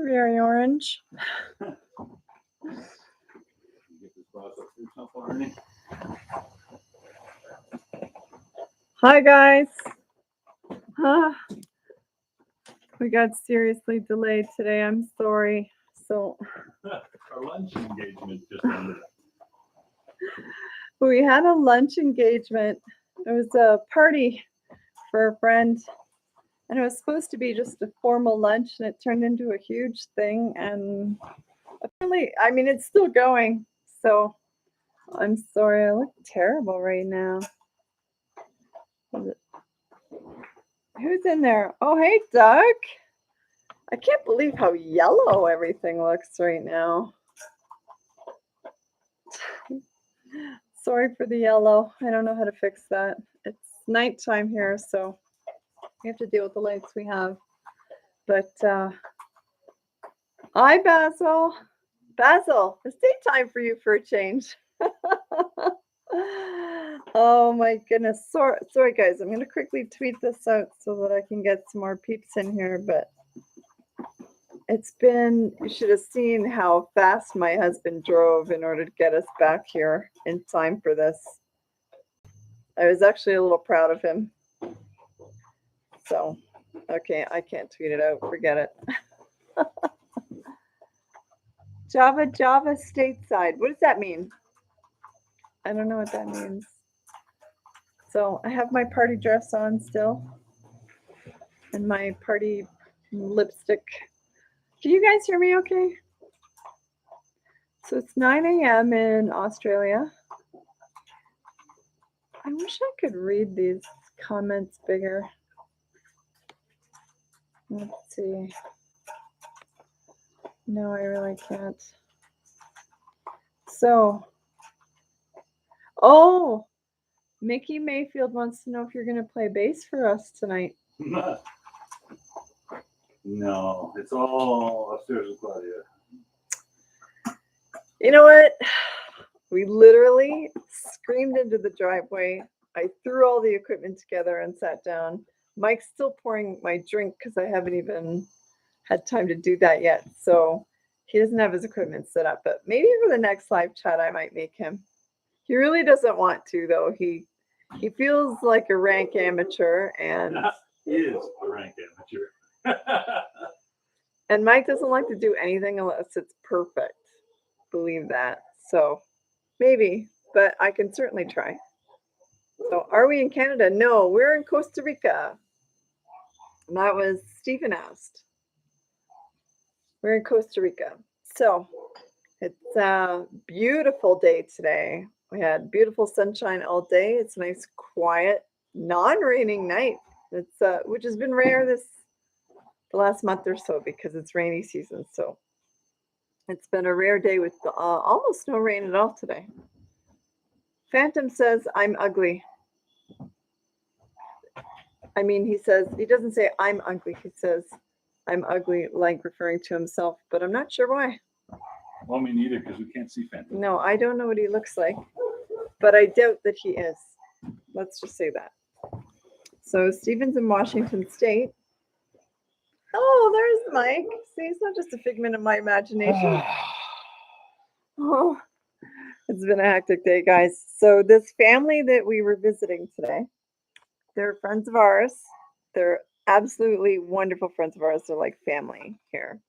Very orange. Get this box up through top already. Hi guys. We got seriously delayed today. I'm sorry. So Our lunch engagement just ended. we had a lunch engagement. It was a party for a friend, and it was supposed to be just a formal lunch, and it turned into a huge thing. And apparently, I mean, it's still going. So I'm sorry. I look terrible right now. Who's in there? Oh, hey, Doug. I can't believe how yellow everything looks right now. Sorry for the yellow. I don't know how to fix that. It's nighttime here, so we have to deal with the lights we have. But hi, Basil. Basil, it's daytime for you for a change. Oh my goodness. Sorry guys, I'm gonna quickly tweet this out so that I can get some more peeps in here, but you should have seen how fast my husband drove in order to get us back here in time for this. I was actually a little proud of him. So, okay, I can't tweet it out, forget it. Java stateside, what does that mean? I don't know what that means. So I have my party dress on still and my party lipstick. Can you guys hear me okay? So it's 9 a.m. in Australia. I wish I could read these comments bigger. Let's see. No, I really can't. So, oh, Mickey Mayfield wants to know if you're going to play bass for us tonight. No, it's all upstairs with Claudia. You know what? We literally screamed into the driveway. I threw all the equipment together and sat down. Mike's still pouring my drink because I haven't even had time to do that yet. So he doesn't have his equipment set up, but maybe for the next live chat, I might make him. He really doesn't want to, though. He feels like a rank amateur, and he is a rank amateur. And Mike doesn't like to do anything unless it's perfect. Believe that. So maybe, but I can certainly try. So are we in Canada? No, we're in Costa Rica. And that was Stephen asked. We're in Costa Rica. So it's a beautiful day today. We had beautiful sunshine all day. It's a nice, quiet, non-raining night. It's which has been rare the last month or so because it's rainy season. So it's been a rare day with almost no rain at all today. Phantom says, I'm ugly. I mean, he doesn't say I'm ugly. He says, I'm ugly, like referring to himself, but I'm not sure why. Well, me neither, because we can't see Phantom. No, I don't know what he looks like, but I doubt that he is. Let's just say that. So Stephen's in Washington State. Oh, there's Mike. See, it's not just a figment of my imagination. Oh, it's been a hectic day, guys. So this family that we were visiting today, they're friends of ours. They're absolutely wonderful friends of ours. They're like family here.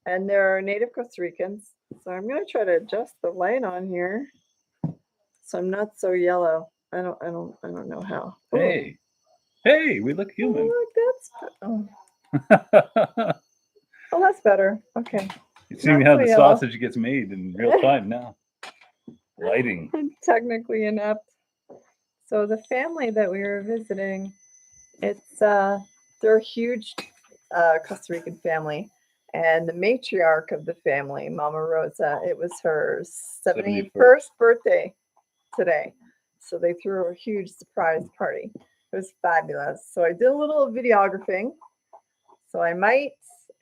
And they're native Costa Ricans. So I'm going to try to adjust the light on here so I'm not so yellow. I don't know how. Hey. Hey, we look human. Oh, that's better. Okay. You see how the sausage gets made in real time now. Lighting. I'm technically inept. So the family that we were visiting, they're a huge Costa Rican family. And the matriarch of the family, Mama Rosa, it was her 71st birthday today. So they threw a huge surprise party. It was fabulous. So I did a little videographing. So I might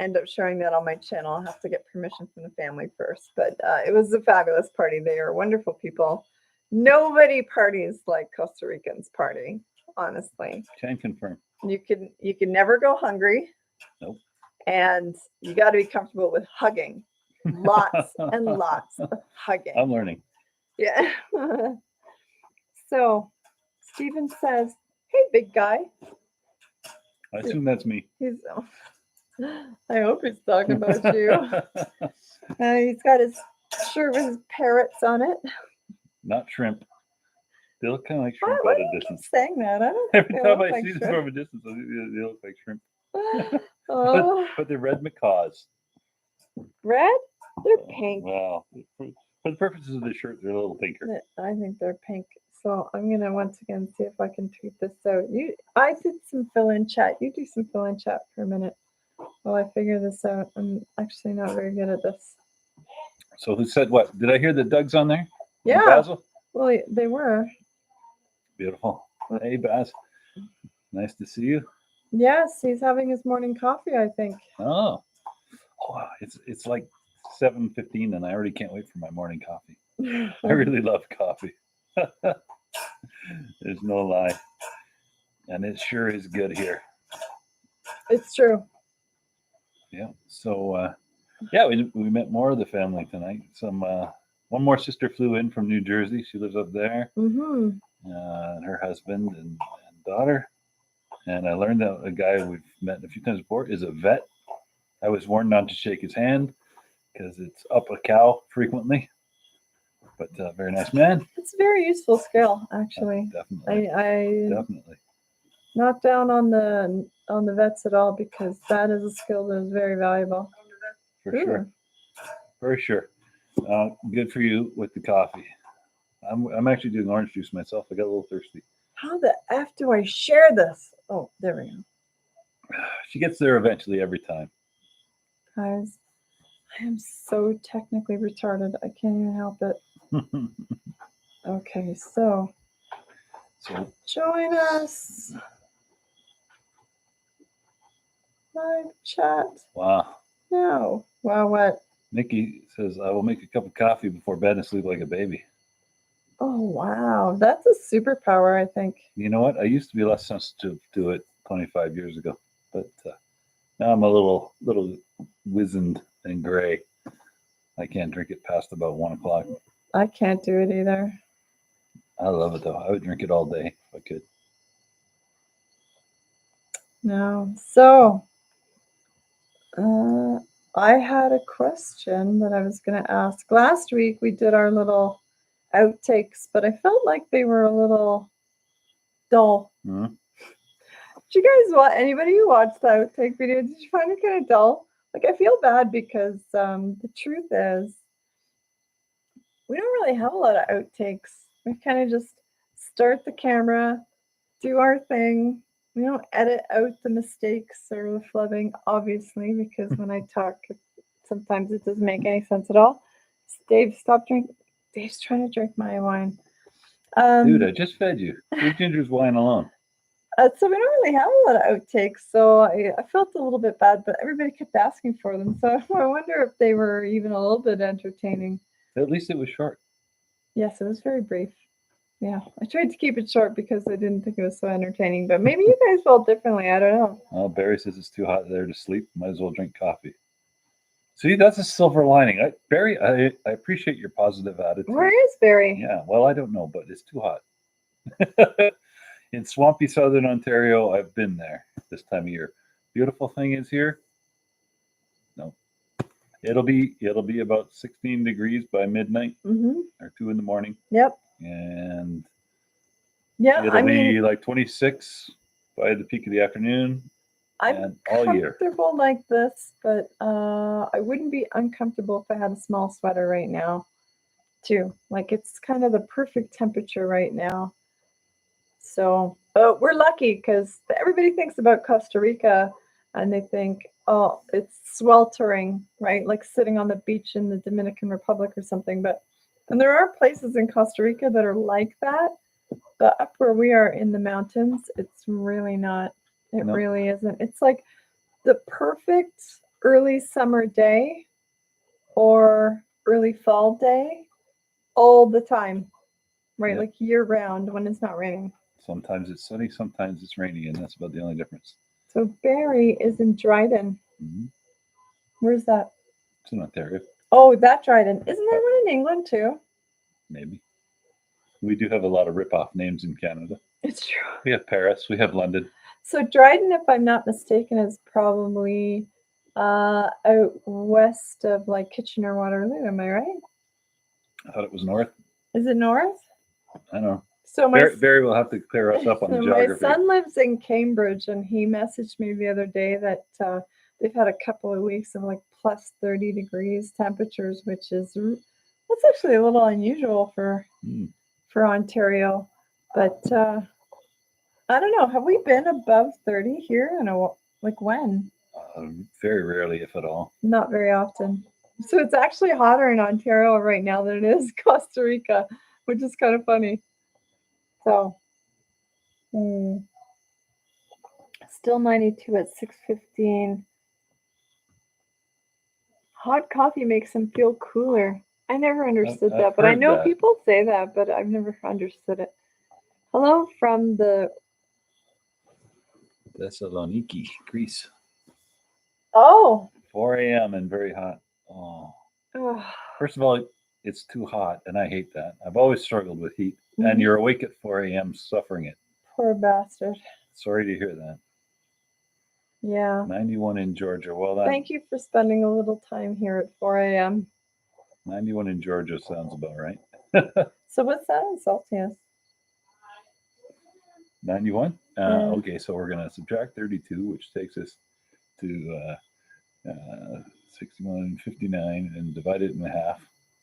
end up showing that on my channel. I'll have to get permission from the family first. But it was a fabulous party. They are wonderful people. Nobody parties like Costa Ricans party, honestly. Can confirm. You can never go hungry. Nope. And you got to be comfortable with hugging. Lots and lots of hugging. I'm learning. Yeah. So Stephen says, "Hey, big guy." I assume that's me. He's. I hope he's talking about you. He's got his shirt with his parrots on it. Not shrimp. They look kind of like shrimp Why at do a you keep distance. saying that? I don't Every think time they I look see like them shrimp. from a distance, they look like shrimp. Oh, But they're red macaws. red? They're pink. Well, for the purposes of the shirt, they're a little pinker. I think they're pink. So I'm gonna once again see if I can tweet this out. I did some fill-in chat. You do some fill-in chat for a minute while I figure this out. I'm actually not very good at this. So who said what? Did I hear that Doug's on there? Yeah. And Basil? Well, they were. Beautiful. Hey, Baz. Nice to see you. Yes, he's having his morning coffee, I think. Oh, wow. It's like 7:15, and I already can't wait for my morning coffee. I really love coffee. There's no lie. And it sure is good here. It's true. Yeah. So, yeah, we met more of the family tonight. One more sister flew in from New Jersey. She lives up there. Mm-hmm. And her husband and daughter. And I learned that a guy we've met a few times before is a vet. I was warned not to shake his hand because it's up a cow frequently. But very nice man. It's a very useful skill, actually. Definitely. Definitely. Not down on the vets at all, because that is a skill that is very valuable. For sure. For sure. Good for you with the coffee. I'm actually doing orange juice myself. I got a little thirsty. How the F do I share this? Oh, there we go. She gets there eventually every time. Guys, I am so technically retarded. I can't even help it. Okay, so join us. Live chat. Wow. No. Wow, what? Nikki says, I will make a cup of coffee before bed and sleep like a baby. Oh, wow. That's a superpower, I think. You know what? I used to be less sensitive to it 25 years ago, but now I'm a little wizened and gray. I can't drink it past about 1 o'clock. I can't do it either. I love it though. I would drink it all day if I could. No. So, I had a question that I was going to ask. Last week we did our little outtakes, but I felt like they were a little dull. Mm-hmm. Did you guys anybody who watched the outtake video, did you find it kind of dull? Like, I feel bad because the truth is we don't really have a lot of outtakes. We kind of just start the camera, do our thing. We don't edit out the mistakes or the flubbing, obviously, because when I talk, sometimes it doesn't make any sense at all. Dave, stop drinking. Dave's trying to drink my wine. Dude, I just fed you. Leave Ginger's wine alone. So we don't really have a lot of outtakes, so I felt a little bit bad, but everybody kept asking for them. So I wonder if they were even a little bit entertaining. At least it was short. Yes, it was very brief. Yeah, I tried to keep it short because I didn't think it was so entertaining, but maybe you guys felt differently. I don't know. Well, Barry says it's too hot there to sleep. Might as well drink coffee. See, that's a silver lining. Barry, I appreciate your positive attitude. Where is Barry? Yeah, well, I don't know, but it's too hot. In swampy southern Ontario, I've been there this time of year. Beautiful thing is here. No, it'll be about 16 degrees by midnight or 2 in the morning. Yep. And yeah, it'll be like 26 by the peak of the afternoon. I'm all year. Comfortable like this, but I wouldn't be uncomfortable if I had a small sweater right now, too. Like, it's kind of the perfect temperature right now. So, we're lucky because everybody thinks about Costa Rica and they think, oh, it's sweltering, right? Like sitting on the beach in the Dominican Republic or something. And there are places in Costa Rica that are like that. But up where we are in the mountains, it's really not. It really isn't. It's like the perfect early summer day or early fall day all the time, right? Yep. Like year round when it's not raining. Sometimes it's sunny, sometimes it's rainy, and that's about the only difference. So Barry is in Dryden. Mm-hmm. Where's that? It's in Ontario, Oh, that Dryden. Isn't there one in England too? maybe. We do have a lot of rip-off names in Canada. It's true. We have Paris. We have London. So Dryden, if I'm not mistaken, is probably out west of like Kitchener Waterloo. Am I right? I thought it was north. Is it north? I don't know. So Barry will have to clear us up on the my geography. son lives in Cambridge, and he messaged me the other day that they've had a couple of weeks of like plus 30 degrees temperatures, which is that's actually a little unusual for Ontario. But I don't know. Have we been above 30 here? Like when? Very rarely, if at all. Not very often. So it's actually hotter in Ontario right now than it is Costa Rica, which is kind of funny. So, still 92 at 6:15. Hot coffee makes them feel cooler. I never understood that, but I know people say that, but I've never understood it. Hello from the Thessaloniki, Greece. Oh. 4 a.m. and very hot. Oh. First of all, it's too hot, and I hate that. I've always struggled with heat, and you're awake at 4 a.m. suffering it. Poor bastard. Sorry to hear that. Yeah. 91 in Georgia. Well, thank you for spending a little time here at 4 a.m. 91 in Georgia sounds about right. So what's that in Celsius? 91? Okay, so we're going to subtract 32, which takes us to 61 and 59, and divide it in half.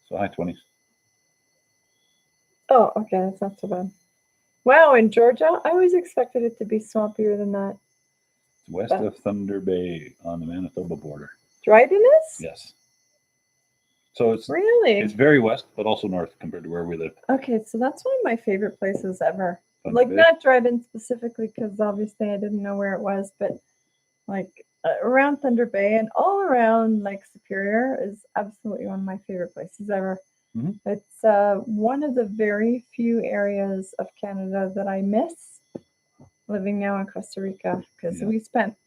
So high 20s. Oh, okay, that's not so bad. Wow, in Georgia, I always expected it to be swampier than that. It's west of Thunder Bay on the Manitoba border. Dryden is? Yes. So it's really, it's very west, but also north compared to where we live. Okay, so that's one of my favorite places ever. Thunder like Bay? Not Dryden specifically, because obviously I didn't know where it was, but like around Thunder Bay and all around Lake Superior is absolutely one of my favorite places ever. Mm-hmm. It's one of the very few areas of Canada that I miss living now in Costa Rica, because we spent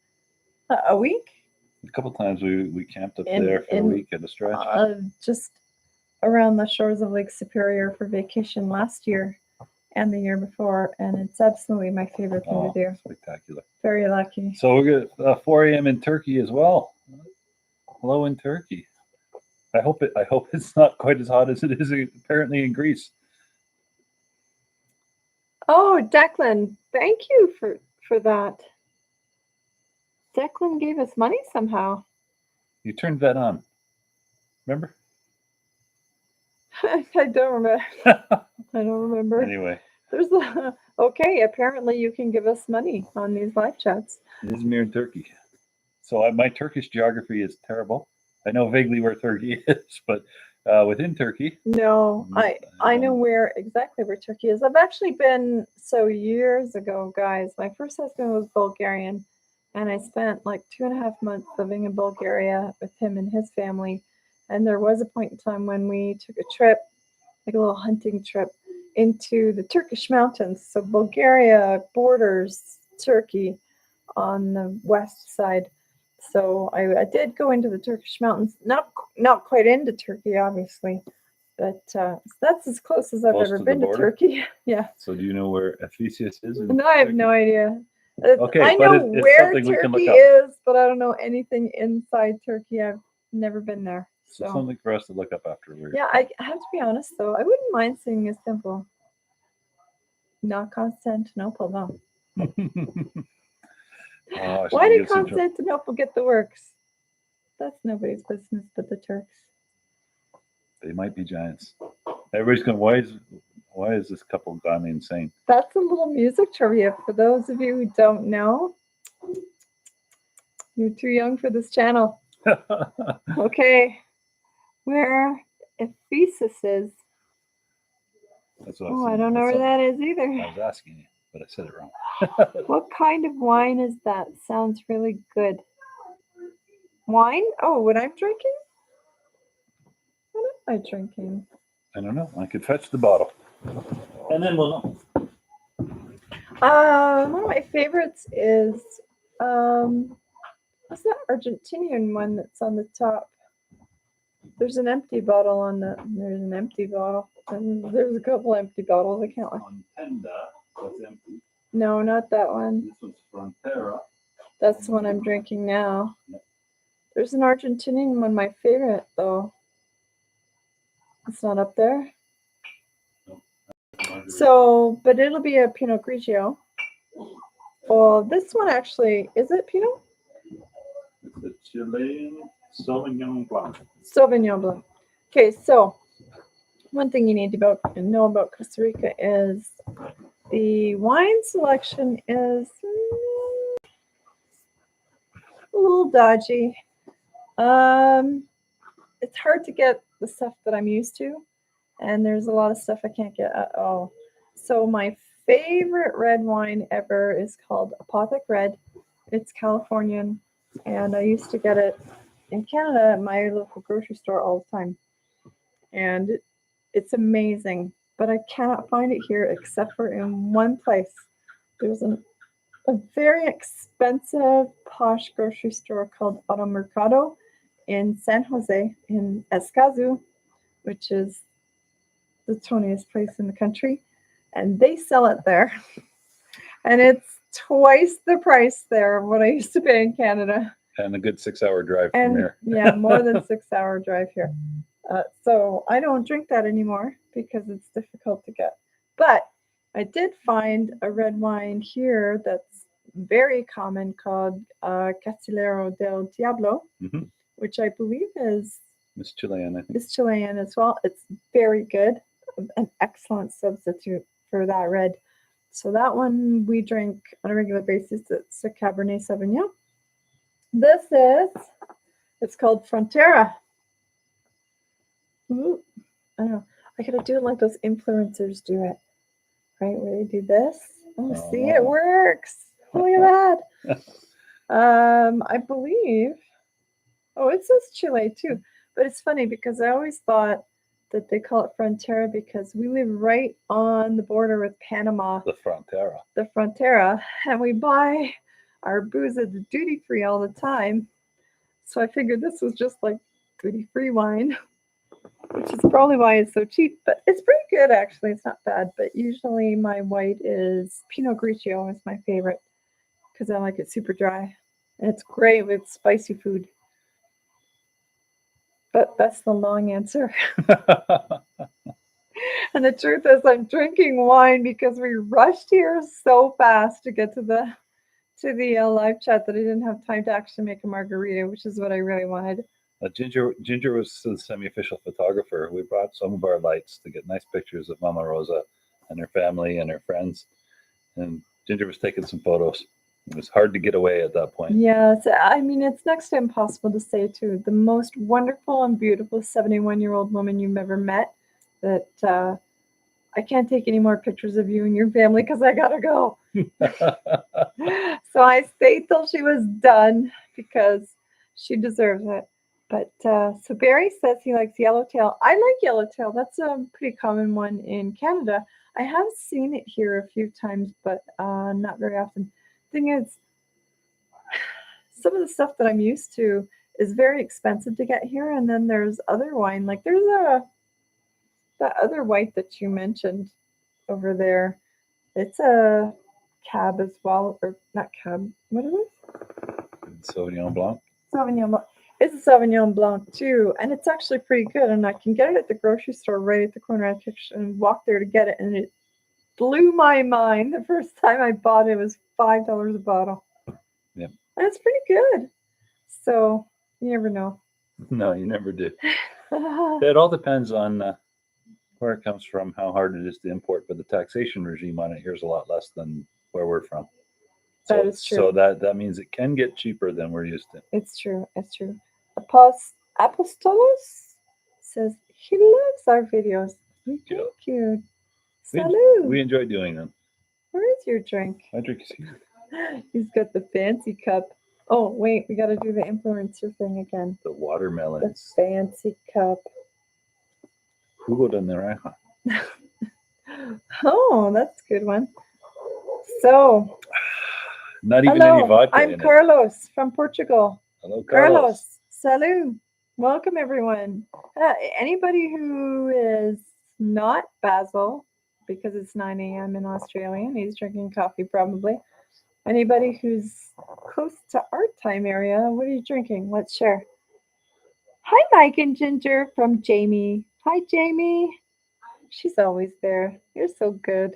a week. A couple times we camped up there for a week at a stretch. Just around the shores of Lake Superior for vacation last year and the year before, and it's absolutely my favorite thing to do. Spectacular. Very lucky. So we're good. 4 a.m. in Turkey as well. Hello in Turkey. I hope it's not quite as hot as it is apparently in Greece. Oh, Declan, thank you for that. Declan gave us money somehow. You turned that on. Remember? I don't remember. I don't remember. Anyway. There's okay, apparently you can give us money on these live chats. Izmir in Turkey. So my Turkish geography is terrible. I know vaguely where Turkey is, but within Turkey. No, I know exactly where Turkey is. I've actually been, so years ago, guys, my first husband was Bulgarian, and I spent like 2.5 months living in Bulgaria with him and his family. And there was a point in time when we took a trip, like a little hunting trip, into the Turkish mountains. So Bulgaria borders Turkey on the west side. So I did go into the Turkish mountains, not quite into Turkey, obviously, but that's as close as I've ever been to Turkey. Yeah. So do you know where Ephesus is? No, I have no idea. Okay, I know where Turkey is, but I don't know anything inside Turkey. I've never been there. So something for us to look up after. Yeah, I have to be honest, though. I wouldn't mind seeing Istanbul. Not Constantinople, though. Why did Constantinople get the works? That's nobody's business but the Turks. They might be giants. Everybody's going, why is this couple gone insane? That's a little music trivia for those of you who don't know. You're too young for this channel. Okay. Where Ephesus is. I don't know where that is either. I was asking you, but I said it wrong. What kind of wine is that? Sounds really good. Wine? Oh, what I'm drinking? What am I drinking? I don't know. I could fetch the bottle. And then we'll know. One of my favorites is What's that Argentinian one that's on the top? There's an empty bottle on the. There's an empty bottle. And there's a couple empty bottles. I can't. Montenda, that's empty. No, not that one. This one's Frontera. That's the one I'm drinking now. Yep. There's an Argentinian one, my favorite though. It's not up there. Nope. So, but it'll be a Pinot Grigio. Well, this one actually, is it Pinot? It's a Chilean Sauvignon Blanc. Sauvignon Blanc. Okay, so one thing you need to know about Costa Rica is the wine selection is a little dodgy. It's hard to get the stuff that I'm used to, and there's a lot of stuff I can't get at all. So my favorite red wine ever is called Apothic Red. It's Californian, and I used to get it in Canada at my local grocery store all the time. And it's amazing, but I cannot find it here except for in one place. There's a very expensive posh grocery store called Automercado in San Jose in Escazú, which is the toniest place in the country, and they sell it there. And it's twice the price there of what I used to pay in Canada. And a good 6-hour drive And from here. yeah, more than 6-hour drive here. So I don't drink that anymore because it's difficult to get. But I did find a red wine here that's very common called Castillero del Diablo, which I believe is It's Chilean, I think. It's Chilean as well. It's very good, an excellent substitute for that red. So that one we drink on a regular basis. It's a Cabernet Sauvignon. It's called Frontera. Ooh, I don't know. I gotta do it like those influencers do it, right? Where they do this. Oh, see, it works. Look at that. I believe. Oh, it says Chile too. But it's funny because I always thought that they call it Frontera because we live right on the border with Panama. The Frontera. The Frontera. And we buy our booze at the duty free all the time. So I figured this was just like duty free wine, which is probably why it's so cheap. But it's pretty good, actually. It's not bad. But usually my white is Pinot Grigio is my favorite because I like it super dry. And it's great with spicy food. But that's the long answer. And the truth is I'm drinking wine because we rushed here so fast to get to the live chat that I didn't have time to actually make a margarita, which is what I really wanted. Ginger was the semi-official photographer. We brought some of our lights to get nice pictures of Mama Rosa and her family and her friends. And Ginger was taking some photos. It was hard to get away at that point. Yes, I mean, it's next to impossible to say to the most wonderful and beautiful 71-year-old woman you've ever met that I can't take any more pictures of you and your family because I gotta go. So I stayed till she was done because she deserves it. But so Barry says he likes yellowtail. I like yellowtail. That's a pretty common one in Canada. I have seen it here a few times, but not very often. Thing is, some of the stuff that I'm used to is very expensive to get here, and then there's other wine. Like there's that other white that you mentioned over there. It's a cab as well, or not cab. What is it? Sauvignon Blanc. Sauvignon Blanc. It's a Sauvignon Blanc too, and it's actually pretty good. And I can get it at the grocery store right at the corner. I and walk there to get it, and it blew my mind the first time I bought it. It was $5 a bottle. Yep. That's pretty good. So you never know. No, you never do. It all depends on where it comes from, how hard it is to import, but the taxation regime on it here is a lot less than where we're from. That is true. So that means it can get cheaper than we're used to. It's true. It's true. Apostolos says he loves our videos. Thank you. Salud. We enjoy doing them. Where is your drink? My drink is here. He's got the fancy cup. Oh, wait. We got to do the influencer thing again. The watermelons. The fancy cup. Jugo de naranja. Oh, that's a good one. So, Not even any Hello, vodka I'm in it. Carlos from Portugal. Hello, Carlos. Carlos, salut. Welcome, everyone. Anybody who is not Basil, because it's 9 a.m. in Australia and he's drinking coffee probably. Anybody who's close to our time area, what are you drinking? Let's share. Hi, Mike and Ginger from Jamie. Hi, Jamie. She's always there. You're so good.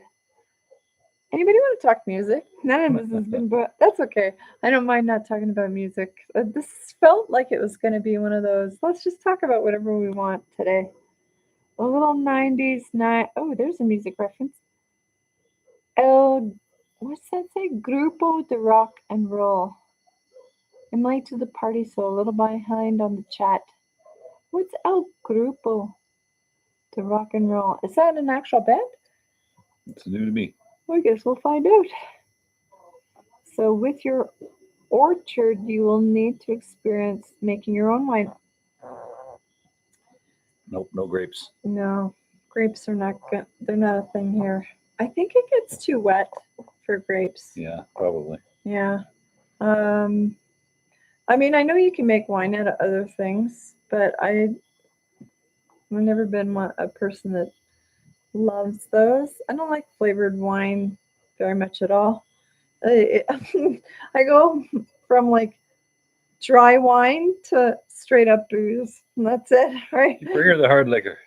Anybody want to talk music? None of this has been, but that's okay. I don't mind not talking about music. This felt like it was going to be one of those. Let's just talk about whatever we want today. A little 90s night. Oh, there's a music reference. El, what's that say? Grupo de rock and roll. I'm late to the party, so a little behind on the chat. What's El Grupo de rock and roll? Is that an actual band? It's new to me. Well, I guess we'll find out. So, with your orchard, you will need to experience making your own wine. Nope, no grapes. No, grapes are not good. They're not a thing here. I think it gets too wet for grapes. Yeah, probably. Yeah. Um, I mean, I know you can make wine out of other things, but I've never been a person that loves those. I don't like flavored wine very much at all. I, I go from like dry wine to straight up booze. And that's it, right? You bring her the hard liquor.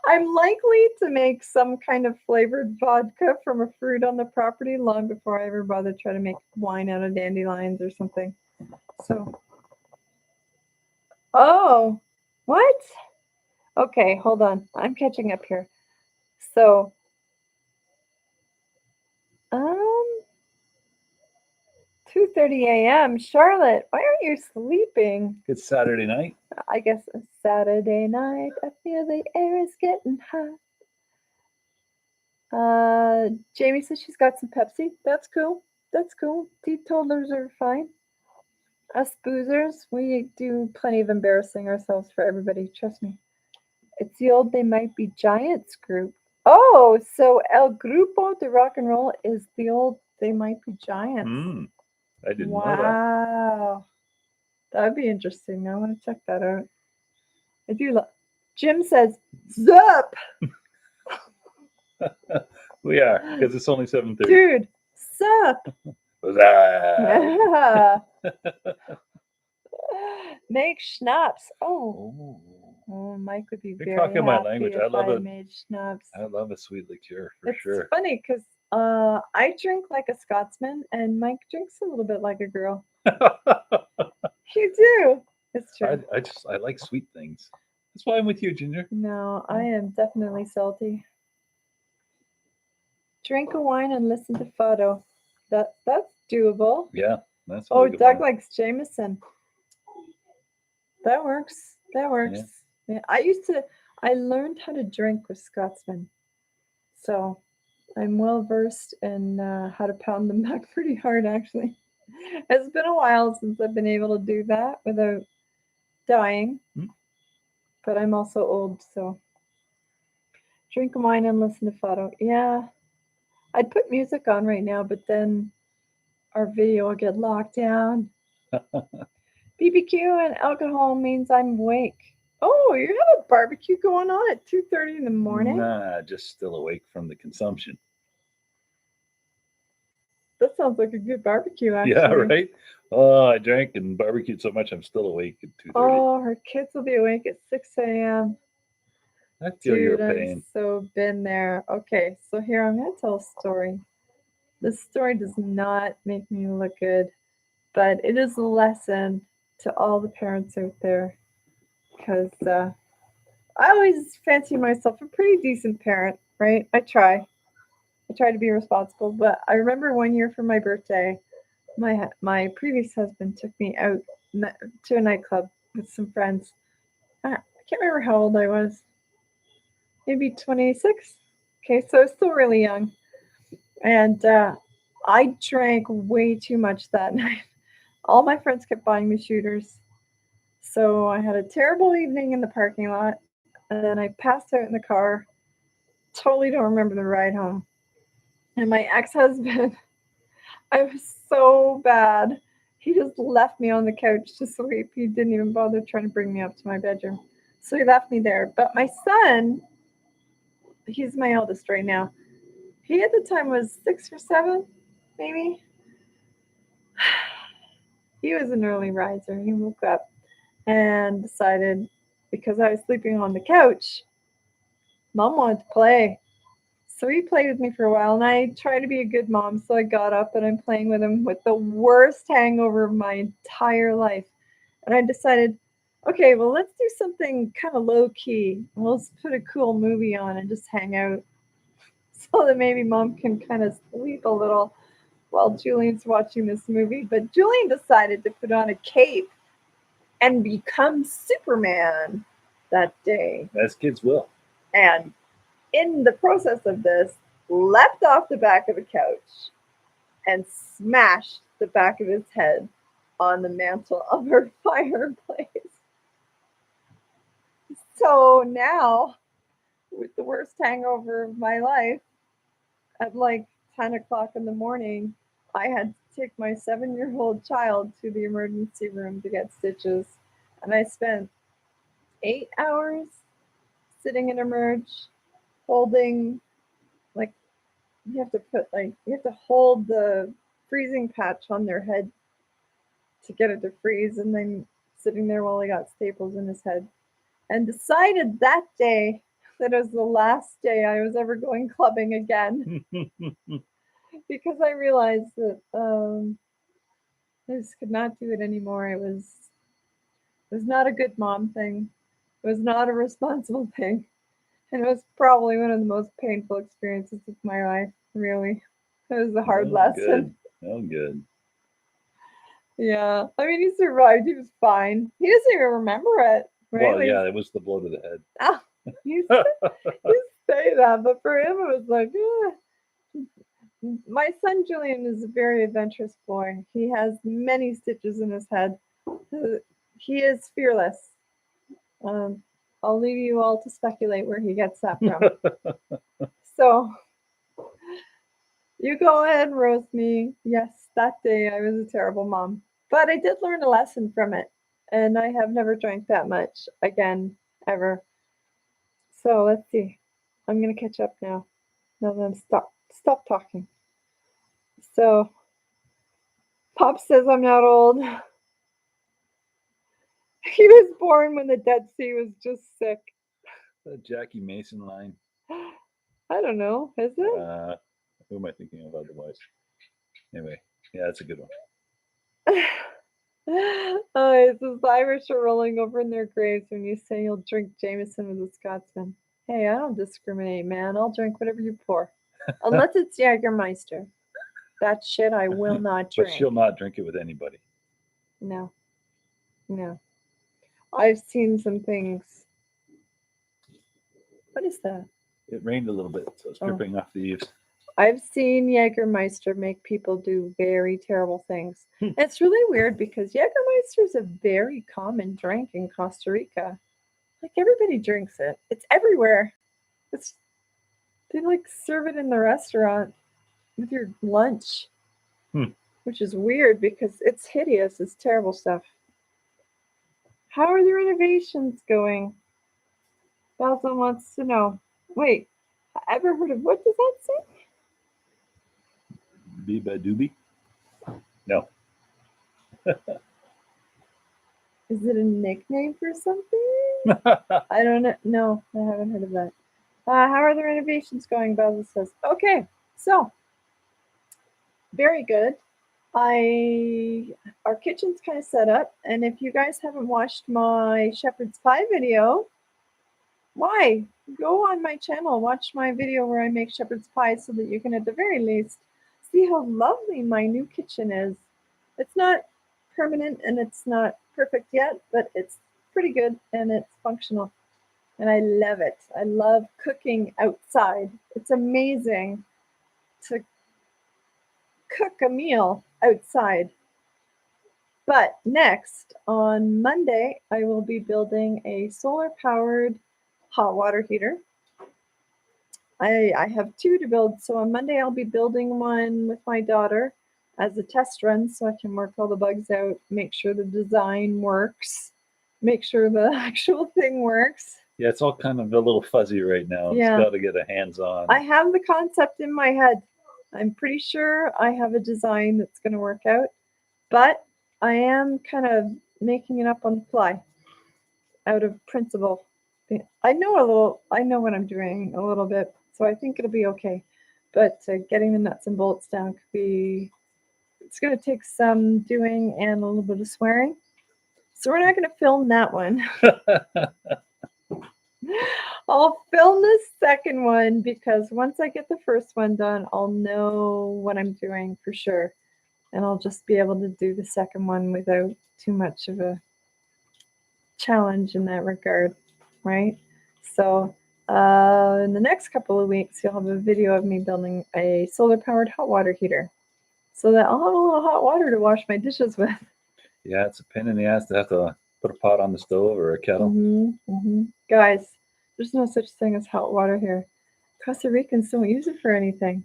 I'm likely to make some kind of flavored vodka from a fruit on the property long before I ever bother trying to make wine out of dandelions or something. So, oh, what? Okay, hold on. I'm catching up here. So, um, 2:30 a.m. Charlotte, why aren't you sleeping? It's Saturday night. I guess it's Saturday night. I feel the air is getting hot. Jamie says she's got some Pepsi. That's cool. That's cool. Teetotalers are fine. Us boozers, we do plenty of embarrassing ourselves for everybody. Trust me. It's the old They Might Be Giants group. Oh, so El Grupo de Rock and Roll is the old They Might Be Giants. I didn't know Wow. That'd be interesting. I want to check that out. I do love. Jim says, Zup! that. We are, because it's only 7:30. Dude, sup! Make schnapps. Oh. Oh, Mike would be You're very talking happy my language. if I love it. made schnapps. I love a sweet liqueur for It's sure. funny because I drink like a Scotsman and Mike drinks a little bit like a girl. You do. It's true. I like sweet things. That's why I'm with you, Ginger. No, I am definitely salty. Drink a wine and listen to Fado. That's doable. Yeah, that's a Oh, really good Doug one. likes Jameson. That works. That works. Yeah. I learned how to drink with Scotsmen. So I'm well versed in how to pound them back pretty hard, actually. It's been a while since I've been able to do that without dying. But I'm also old, so drink wine and listen to Fado. Yeah, I'd put music on right now, but then our video will get locked down. BBQ and alcohol means I'm awake. Oh, you have a barbecue going on at 2:30 in the morning? Nah, just still awake from the consumption. That sounds like a good barbecue, actually. Yeah, right? Oh, I drank and barbecued so much I'm still awake at 2:30. Oh, her kids will be awake at 6 a.m. I feel your Dude, pain. I've so been there. Okay, so here I'm going to tell a story. This story does not make me look good, but it is a lesson to all the parents out there because I always fancy myself a pretty decent parent, right? I try to be responsible, but I remember one year for my birthday, my previous husband took me out to a nightclub with some friends. I can't remember how old I was. Maybe 26. Okay, so I was still really young. And I drank way too much that night. All my friends kept buying me shooters. So I had a terrible evening in the parking lot. And then I passed out in the car. Totally don't remember the ride home. And my ex husband, I was so bad. He just left me on the couch to sleep. He didn't even bother trying to bring me up to my bedroom. So he left me there. But my son, he's my eldest right now. He at the time was 6 or 7, maybe. He was an early riser. He woke up and decided, because I was sleeping on the couch, Mom wanted to play. So he played with me for a while, and I tried to be a good mom. So I got up and I'm playing with him with the worst hangover of my entire life. And I decided, okay, well, let's do something kind of low key. We'll just put a cool movie on and just hang out so that maybe mom can kind of sleep a little while Julian's watching this movie. But Julian decided to put on a cape and become Superman that day. As kids will. And in the process of this, leapt off the back of the couch and smashed the back of his head on the mantle of our fireplace. So now, with the worst hangover of my life, at like 10 o'clock in the morning, I had to take my 7-year-old child to the emergency room to get stitches. And I spent 8 hours sitting in emerge, holding, like, you have to hold the freezing patch on their head to get it to freeze, and then sitting there while I got staples in his head. And decided that day that it was the last day I was ever going clubbing again because I realized that I just could not do it anymore. It was not a good mom thing. It was not a responsible thing. And it was probably one of the most painful experiences of my life, really. It was a hard lesson. Good. Oh, good. Yeah. I mean, he survived. He was fine. He doesn't even remember it, right? Well, yeah, it was the blow to the head. Ah, you, you say that, but for him, it was like, my son Julian is a very adventurous boy. He has many stitches in his head. He is fearless. Um, I'll leave you all to speculate where he gets that from. So you go ahead and roast me. Yes, that day I was a terrible mom. But I did learn a lesson from it. And I have never drank that much again, ever. So let's see. I'm gonna catch up now. Now that I'm stop talking. So Pop says I'm not old. He was born when the Dead Sea was just sick. The Jackie Mason line. I don't know. Is it? Who am I thinking of otherwise? Anyway, yeah, that's a good one. It says the Irish are rolling over in their graves when you say you'll drink Jameson with a Scotsman. Hey, I don't discriminate, man. I'll drink whatever you pour. Unless it's Jägermeister. That shit I will not But drink. she'll not drink it with anybody. No. No. I've seen some things. What is that? It rained a little bit, so it's dripping off the eaves. I've seen Jägermeister make people do very terrible things. It's really weird because Jägermeister is a very common drink in Costa Rica. Like everybody drinks it. It's everywhere. It's they like serve it in the restaurant with your lunch, which is weird because it's hideous. It's terrible stuff. How are the renovations going? Basil wants to know. Wait, ever heard of what does that say? Biba doobie? No. Is it a nickname for something? I don't know. No, I haven't heard of that. How are the renovations going? Basil says. Okay, so very good. Our kitchen's kind of set up, and if you guys haven't watched my shepherd's pie video, why go on my channel, watch my video where I make shepherd's pie so that you can at the very least see how lovely my new kitchen is. It's not permanent and it's not perfect yet, but it's pretty good and it's functional. And I love it. I love cooking outside. It's amazing to cook a meal outside. But next, on Monday, I will be building a solar-powered hot water heater. I have two to build. So on Monday, I'll be building one with my daughter, as a test run so I can work all the bugs out, make sure the design works, make sure the actual thing works. Yeah, it's all kind of a little fuzzy right now. It's Yeah. got to get a hands-on. I have the concept in my head. I'm pretty sure I have a design that's going to work out, but I am kind of making it up on the fly out of principle. I know what I'm doing a little bit, so I think it'll be okay. But getting the nuts and bolts down could be, it's going to take some doing and a little bit of swearing. So we're not going to film that one. I'll film the second one because once I get the first one done, I'll know what I'm doing for sure. And I'll just be able to do the second one without too much of a challenge in that regard, right? So, in the next couple of weeks, you'll have a video of me building a solar powered hot water heater so that I'll have a little hot water to wash my dishes with. Yeah, it's a pain in the ass to have to put a pot on the stove or a kettle. Guys, there's no such thing as hot water here. Costa Ricans don't use it for anything.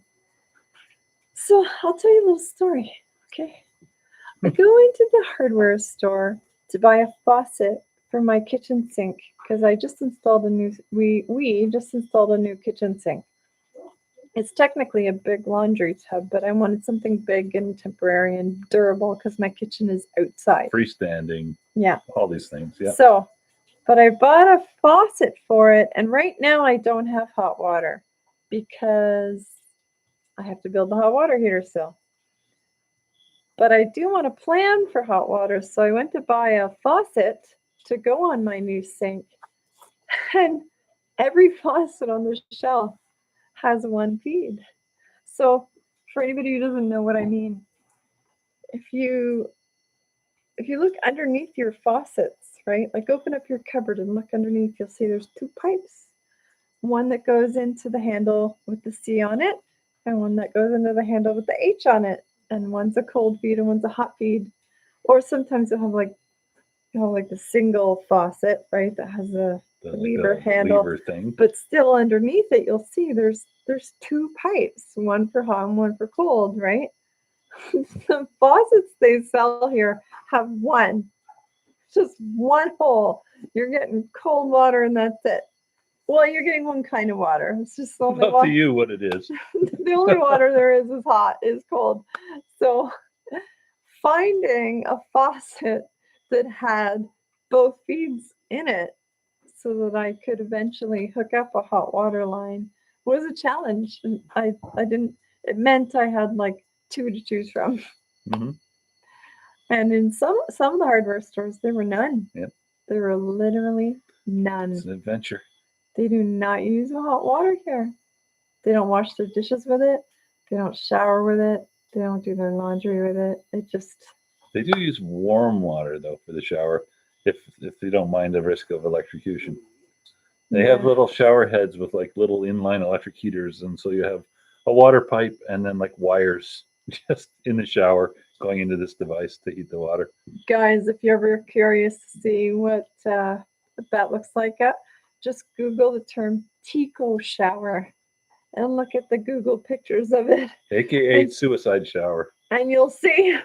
So I'll tell you a little story, okay? I go into the hardware store to buy a faucet for my kitchen sink because I just installed a new we just installed a new kitchen sink. It's technically a big laundry tub, but I wanted something big and temporary and durable because my kitchen is outside. Freestanding. Yeah. All these things. Yeah. So, but I bought a faucet for it, and right now I don't have hot water because I have to build the hot water heater still. But I do want to plan for hot water, so I went to buy a faucet to go on my new sink. And every faucet on the shelf has one feed. So for anybody who doesn't know what I mean, if you look underneath your faucets, right? Like open up your cupboard and look underneath, you'll see there's two pipes. One that goes into the handle with the C on it, and one that goes into the handle with the H on it. And one's a cold feed and one's a hot feed. Or sometimes you'll have like the single faucet, right? That has a lever handle. Lever thing. But still underneath it, you'll see there's two pipes, one for hot and one for cold, right? The faucets they sell here have one, just one hole. You're getting cold water and that's it. Well, you're getting one kind of water. It's just the only Up to you what it is. The only water there is hot, is cold. So finding a faucet that had both feeds in it so that I could eventually hook up a hot water line was a challenge. And I didn't, it meant I had like two to choose from. Mm-hmm. And in some of the hardware stores, there were none. Yep. There were literally none. It's an adventure. They do not use hot water here. They don't wash their dishes with it. They don't shower with it. They don't do their laundry with it. They do use warm water though for the shower, if they don't mind the risk of electrocution. They have little shower heads with like little inline electric heaters, and so you have a water pipe and then like wires just in the shower going into this device to heat the water. Guys, if you're ever curious to see what that looks like, just Google the term Tico shower and look at the Google pictures of it. AKA suicide shower. And you'll see.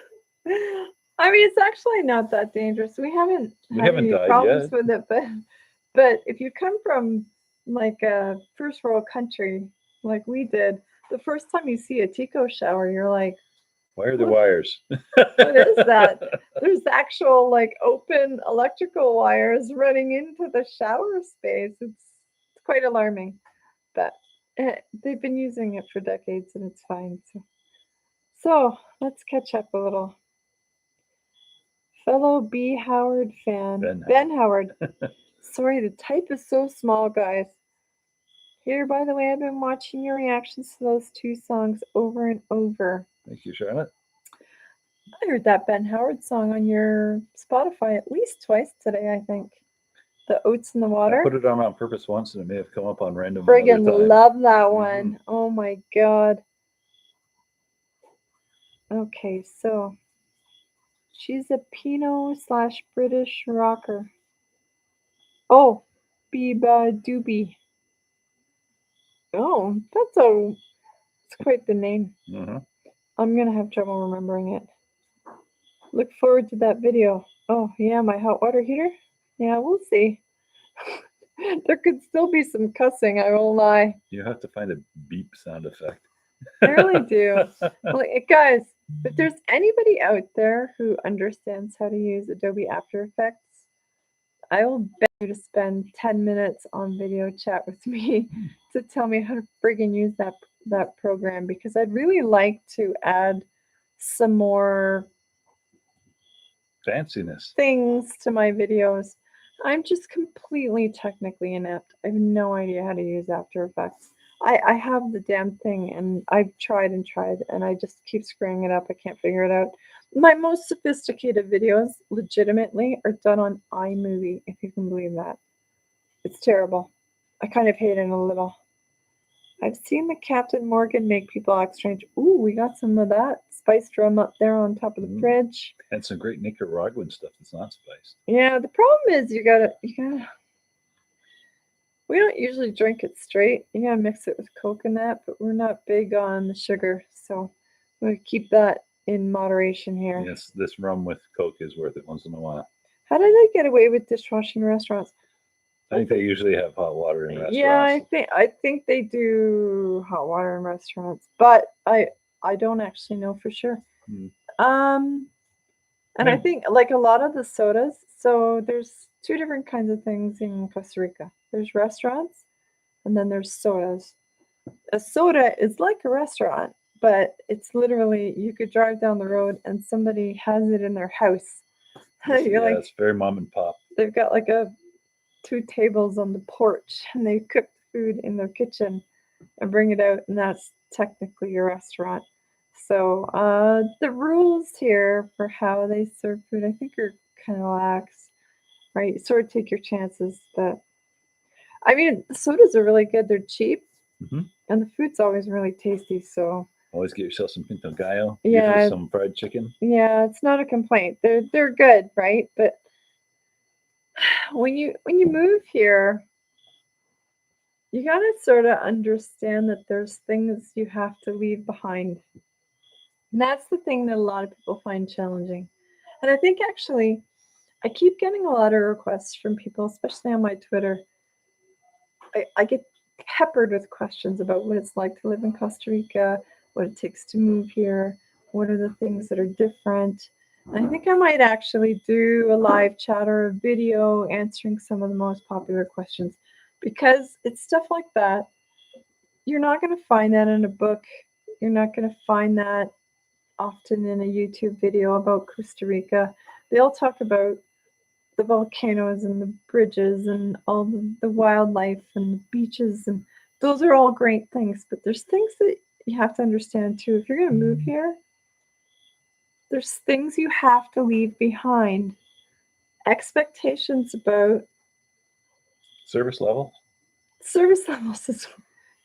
I mean, it's actually not that dangerous. We haven't had any problems with it, but if you come from like a first world country like we did, the first time you see a Tico shower, you're like, why are there wires? What is that? There's actual like open electrical wires running into the shower space. It's quite alarming, but they've been using it for decades and it's fine. So let's catch up a little. Fellow B. Howard fan, Ben Howard. Sorry, the type is so small, guys. Here, by the way, I've been watching your reactions to those two songs over and over. Thank you, Charlotte. I heard that Ben Howard song on your Spotify at least twice today, I think. The Oats in the Water. I put it on purpose once and it may have come up on random. Friggin' love that one. Mm-hmm. Oh my God. Okay, so she's a Pinot/British rocker. Oh, Biba Doobie. Oh, it's quite the name. Mm-hmm. I'm gonna have trouble remembering it. Look forward to that video. Oh yeah, my hot water heater. Yeah, we'll see. There could still be some cussing. I won't lie. You have to find a beep sound effect. I really do. Well, guys, if there's anybody out there who understands how to use Adobe After Effects, I will bet you to spend 10 minutes on video chat with me to tell me how to friggin' use that program, because I'd really like to add some more Fanciness. things to my videos. I'm just completely technically inept. I have no idea how to use After Effects. I have the damn thing and I've tried and I just keep screwing it up. I can't figure it out. My most sophisticated videos, legitimately, are done on iMovie, if you can believe that. It's terrible. I kind of hate it a little. I've seen the Captain Morgan make people act strange. Ooh, we got some of that spice drum up there on top of the fridge. And some great Nicaraguan stuff that's not spiced. Yeah, the problem is you gotta. We don't usually drink it straight. You gotta mix it with coconut, but we're not big on the sugar, so we keep that in moderation here. Yes, this rum with Coke is worth it once in a while. How do they get away with dishwashing in restaurants? I think they usually have hot water in restaurants. Yeah, I think they do hot water in restaurants, but I don't actually know for sure. And I think like a lot of the sodas, so there's two different kinds of things in Costa Rica. There's restaurants and then there's sodas. A soda is like a restaurant, but it's literally you could drive down the road and somebody has it in their house. Yeah, like, it's very mom and pop. They've got like two tables on the porch and they cook food in their kitchen and bring it out, and that's technically a restaurant. So the rules here for how they serve food, I think, are kind of lax, right? You sort of take your chances, but I mean, the sodas are really good. They're cheap, and the food's always really tasty. So always get yourself some pinto gallo. Yeah, usually some fried chicken. Yeah, it's not a complaint. They're good, right? But when you move here, you gotta sort of understand that there's things you have to leave behind. And that's the thing that a lot of people find challenging. And I think actually, I keep getting a lot of requests from people, especially on my Twitter. I get peppered with questions about what it's like to live in Costa Rica, what it takes to move here, what are the things that are different. And I think I might actually do a live chat or a video answering some of the most popular questions, because it's stuff like that. You're not going to find that in a book. You're not going to find that often in a YouTube video about Costa Rica. They'll talk about the volcanoes and the bridges and all the wildlife and the beaches, and those are all great things, but there's things that you have to understand too. If you're going to move here, there's things you have to leave behind. Expectations about service levels is,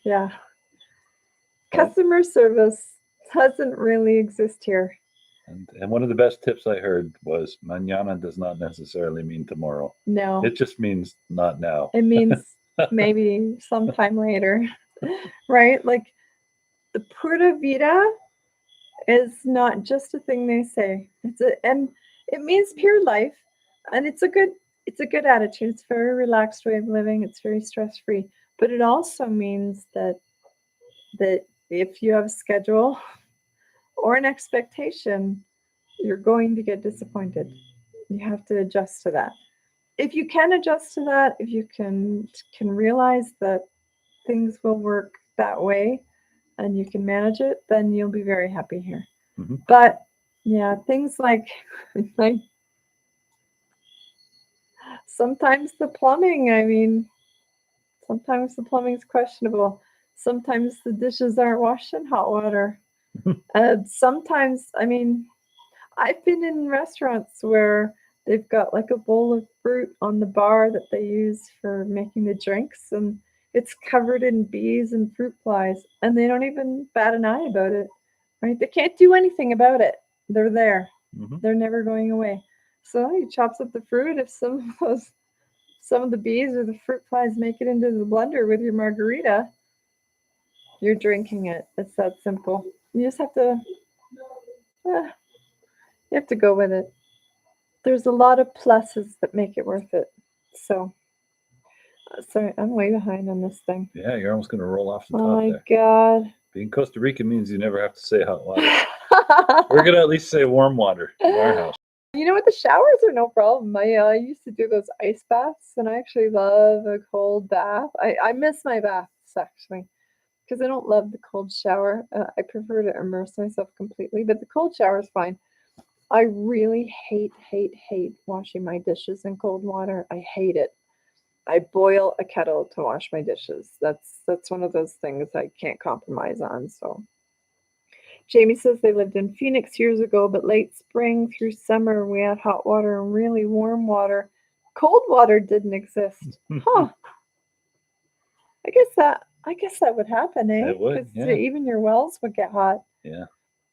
yeah. Customer service doesn't really exist here. And one of the best tips I heard was mañana does not necessarily mean tomorrow. No. It just means not now. It means maybe sometime later, right? Like the pura vida is not just a thing they say. And it means pure life, and it's a good attitude. It's a very relaxed way of living. It's very stress-free. But it also means that if you have a schedule or an expectation, you're going to get disappointed. You have to adjust to that. If you can adjust to that, if you can realize that things will work that way and you can manage it, then you'll be very happy here. But yeah, things like sometimes the plumbing, sometimes the plumbing's questionable. Sometimes the dishes aren't washed in hot water. Sometimes, I've been in restaurants where they've got like a bowl of fruit on the bar that they use for making the drinks, and it's covered in bees and fruit flies, and they don't even bat an eye about it, right? They can't do anything about it. They're there. They're never going away. So he chops up the fruit. If some of the bees or the fruit flies make it into the blender with your margarita, you're drinking it. It's that simple. You just have to You have to go with it. There's a lot of pluses that make it worth it. So, sorry, I'm way behind on this thing. Yeah, you're almost going to roll off the Oh top my there. God. Being Costa Rican means you never have to say hot water. We're going to at least say warm water in our house. You know what? The showers are no problem. I used to do those ice baths, and I actually love a cold bath. I miss my baths actually because I don't love the cold shower. I prefer to immerse myself completely, but the cold shower is fine. I really hate washing my dishes in cold water. I hate it. I boil a kettle to wash my dishes. That's one of those things I can't compromise on. So Jamie says they lived in Phoenix years ago, but late spring through summer we had hot water and really warm water. Cold water didn't exist. Huh. I guess that would happen, eh? It would, Because yeah. even your wells would get hot. Yeah.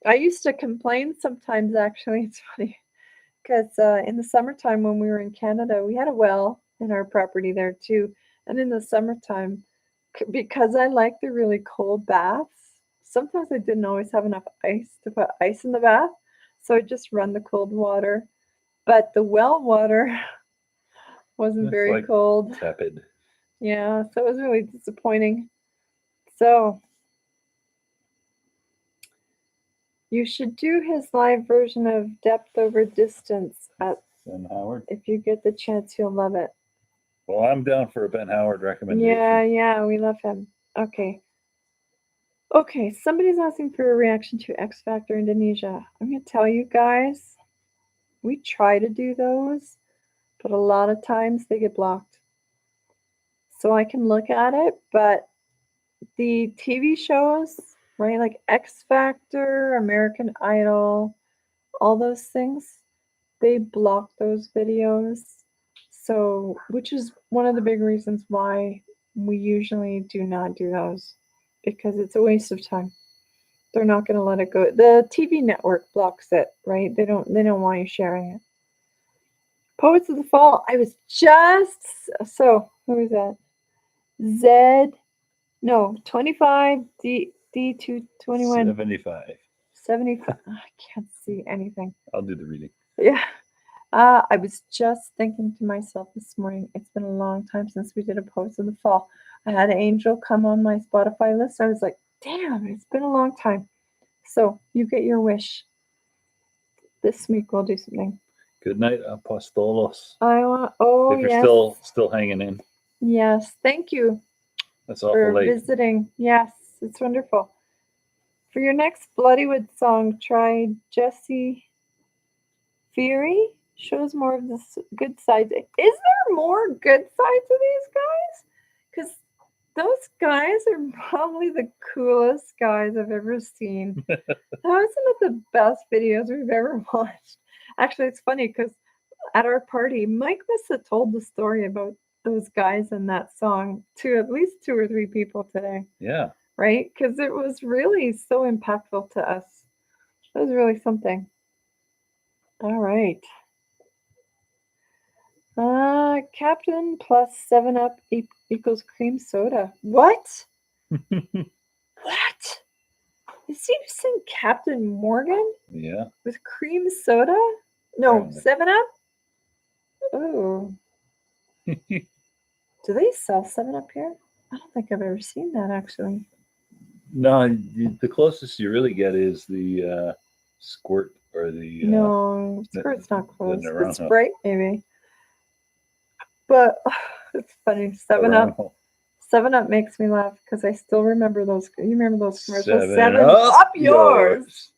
I used to complain sometimes, actually. It's funny because in the summertime when we were in Canada, we had a well in our property there too. And in the summertime, because I like the really cold baths, sometimes I didn't always have enough ice to put ice in the bath. So I just run the cold water. But the well water wasn't It's very like cold. tepid. Yeah, so it was really disappointing. So you should do his live version of Depth Over Distance at, Ben Howard. if you get the chance, you'll love it. Well, I'm down for a Ben Howard recommendation. Yeah, we love him. Okay. Okay, somebody's asking for a reaction to X Factor Indonesia. I'm going to tell you guys, we try to do those, but a lot of times they get blocked. So I can look at it, but the TV shows, right, like X Factor, American Idol, all those things, they block those videos. So, which is one of the big reasons why we usually do not do those because it's a waste of time. They're not going to let it go. The TV network blocks it, right? They don't want you sharing it. Poets of the Fall. I was just so who is that? Z no 25 D221 75. 75. I can't see anything. I'll do the reading. Yeah. I was just thinking to myself this morning, it's been a long time since we did a Poets of the Fall. I had Angel come on my Spotify list. I was like, damn, it's been a long time. So you get your wish. This week we'll do something. Good night, Apostolos. Oh If you're yes. still hanging in. Yes. Thank you That's for awful late. visiting. Yes, it's wonderful. For your next Bloodywood song, try Jesse Fury. Shows more of the good sides. Is there more good sides of these guys? Because those guys are probably the coolest guys I've ever seen. How are some of the best videos we've ever watched? Actually, it's funny because at our party, Mike must have told the story about those guys in that song to at least 2 or 3 people today. Yeah. Right? Because it was really so impactful to us. It was really something. All right. Captain plus 7-Up equals cream soda. What? What? Is he saying Captain Morgan Yeah. with cream soda? No, Apparently. 7-Up? Oh. Do they sell 7-Up here? I don't think I've ever seen that actually. No, the closest you really get is the squirt or the No, Squirt's not close. The Naranjo. Sprite, maybe. But it's funny. 7-Up. Naranjo. 7-Up makes me laugh because I still remember those. You remember those commercials? 7 up yours.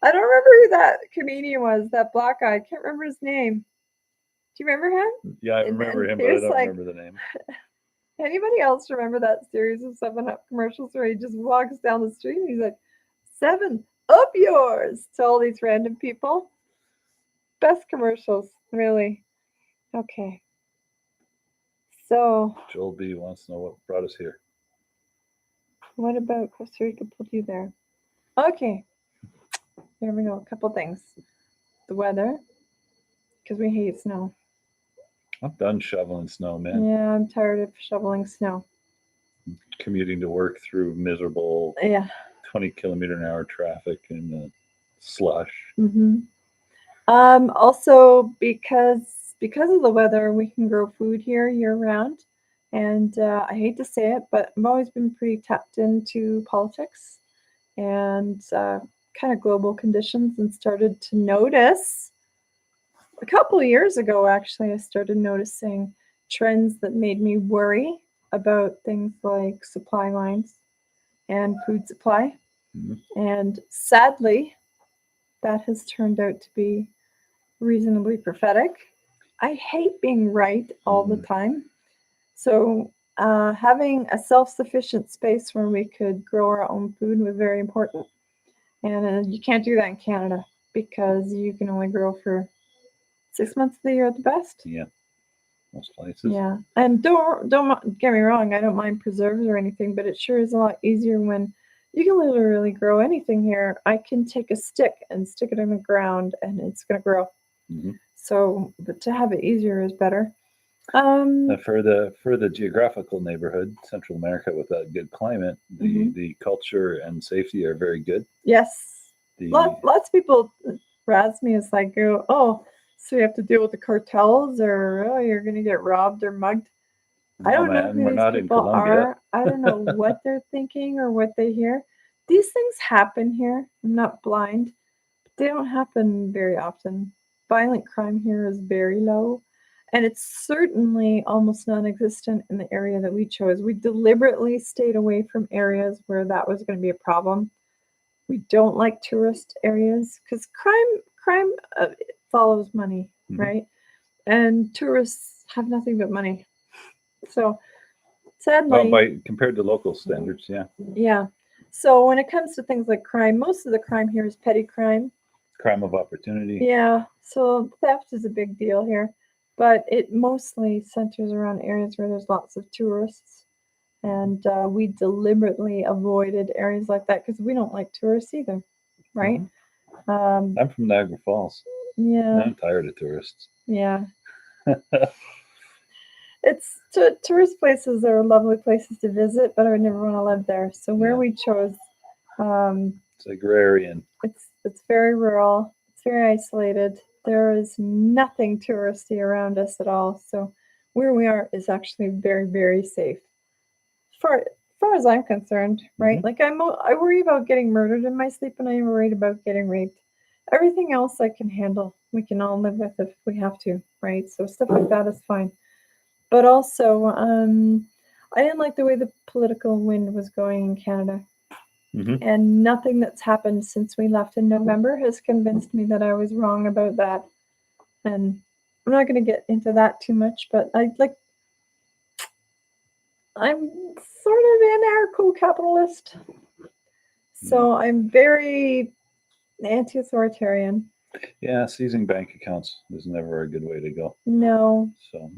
I don't remember who that comedian was. That black guy. I can't remember his name. Do you remember him? Yeah, I remember him, but I don't remember the name. Anybody else remember that series of 7-Up commercials where he just walks down the street and he's like, 7-Up yours to all these random people? Best commercials, really. Okay. So, Joel B wants to know what brought us here. what about Costa Rica put you there? Okay. Here we go. A couple things. The weather, because we hate snow. I'm done shoveling snow, man. Yeah, I'm tired of shoveling snow. Commuting to work through miserable Yeah. 20 km/h traffic and slush. Hmm. Also, because of the weather, we can grow food here year round. And I hate to say it, but I've always been pretty tapped into politics and kind of global conditions, and started to notice a couple of years ago, actually, I started noticing trends that made me worry about things like supply lines and food supply. Mhm. And sadly, that has turned out to be reasonably prophetic. I hate being right all the Mm. time. So, having a self sufficient space where we could grow our own food was very important. And you can't do that in Canada because you can only grow for 6 months of the year at the best. Yeah, most places. Yeah, and don't get me wrong. I don't mind preserves or anything, but it sure is a lot easier when you can literally grow anything here. I can take a stick and stick it in the ground, and it's gonna grow. Hmm. So, but to have it easier is better. For the geographical neighborhood, Central America, with that good climate, Mhm. the culture and safety are very good. Yes, The lots of people razz me as like, oh, so you have to deal with the cartels, or oh, you're gonna get robbed or mugged. I No, don't know man, who we're these not in people Colombia. are. I don't know what they're thinking or what they hear. These things happen here. I'm not blind. They don't happen very often. Violent crime here is very low, and it's certainly almost non-existent in the area that we chose. We deliberately stayed away from areas where that was going to be a problem. We don't like tourist areas because crime follows money, Mhm. right? And tourists have nothing but money. So Well, sadly, by compared to local standards, yeah, yeah. So when it comes to things like crime, most of the crime here is petty crime. crime of opportunity. Yeah, so theft is a big deal here, but it mostly centers around areas where there's lots of tourists. And we deliberately avoided areas like that because we don't like tourists either, right? Mhm. Um, I'm from Niagara Falls. yeah, I'm tired of tourists. yeah. Tourist places are lovely places to visit, but I would never want to live there. So where Yeah, we chose, um, it's agrarian. it's very rural. It's very isolated. There is nothing touristy around us at all. So where we are is actually very, very safe. Far as I'm concerned, right? Hmm. Like I worry about getting murdered in my sleep, and I'm worried about getting raped. Everything else I can handle. We can all live with if we have to, right? So stuff like that is fine. But also, I didn't like the way the political wind was going in Canada. Hmm. And nothing that's happened since we left in November has convinced me that I was wrong about that. And I'm not going to get into that too much, but I'm sort of anarcho-capitalist, Yeah, so I'm very anti-authoritarian. yeah. Seizing bank accounts is never a good way to go. No, So,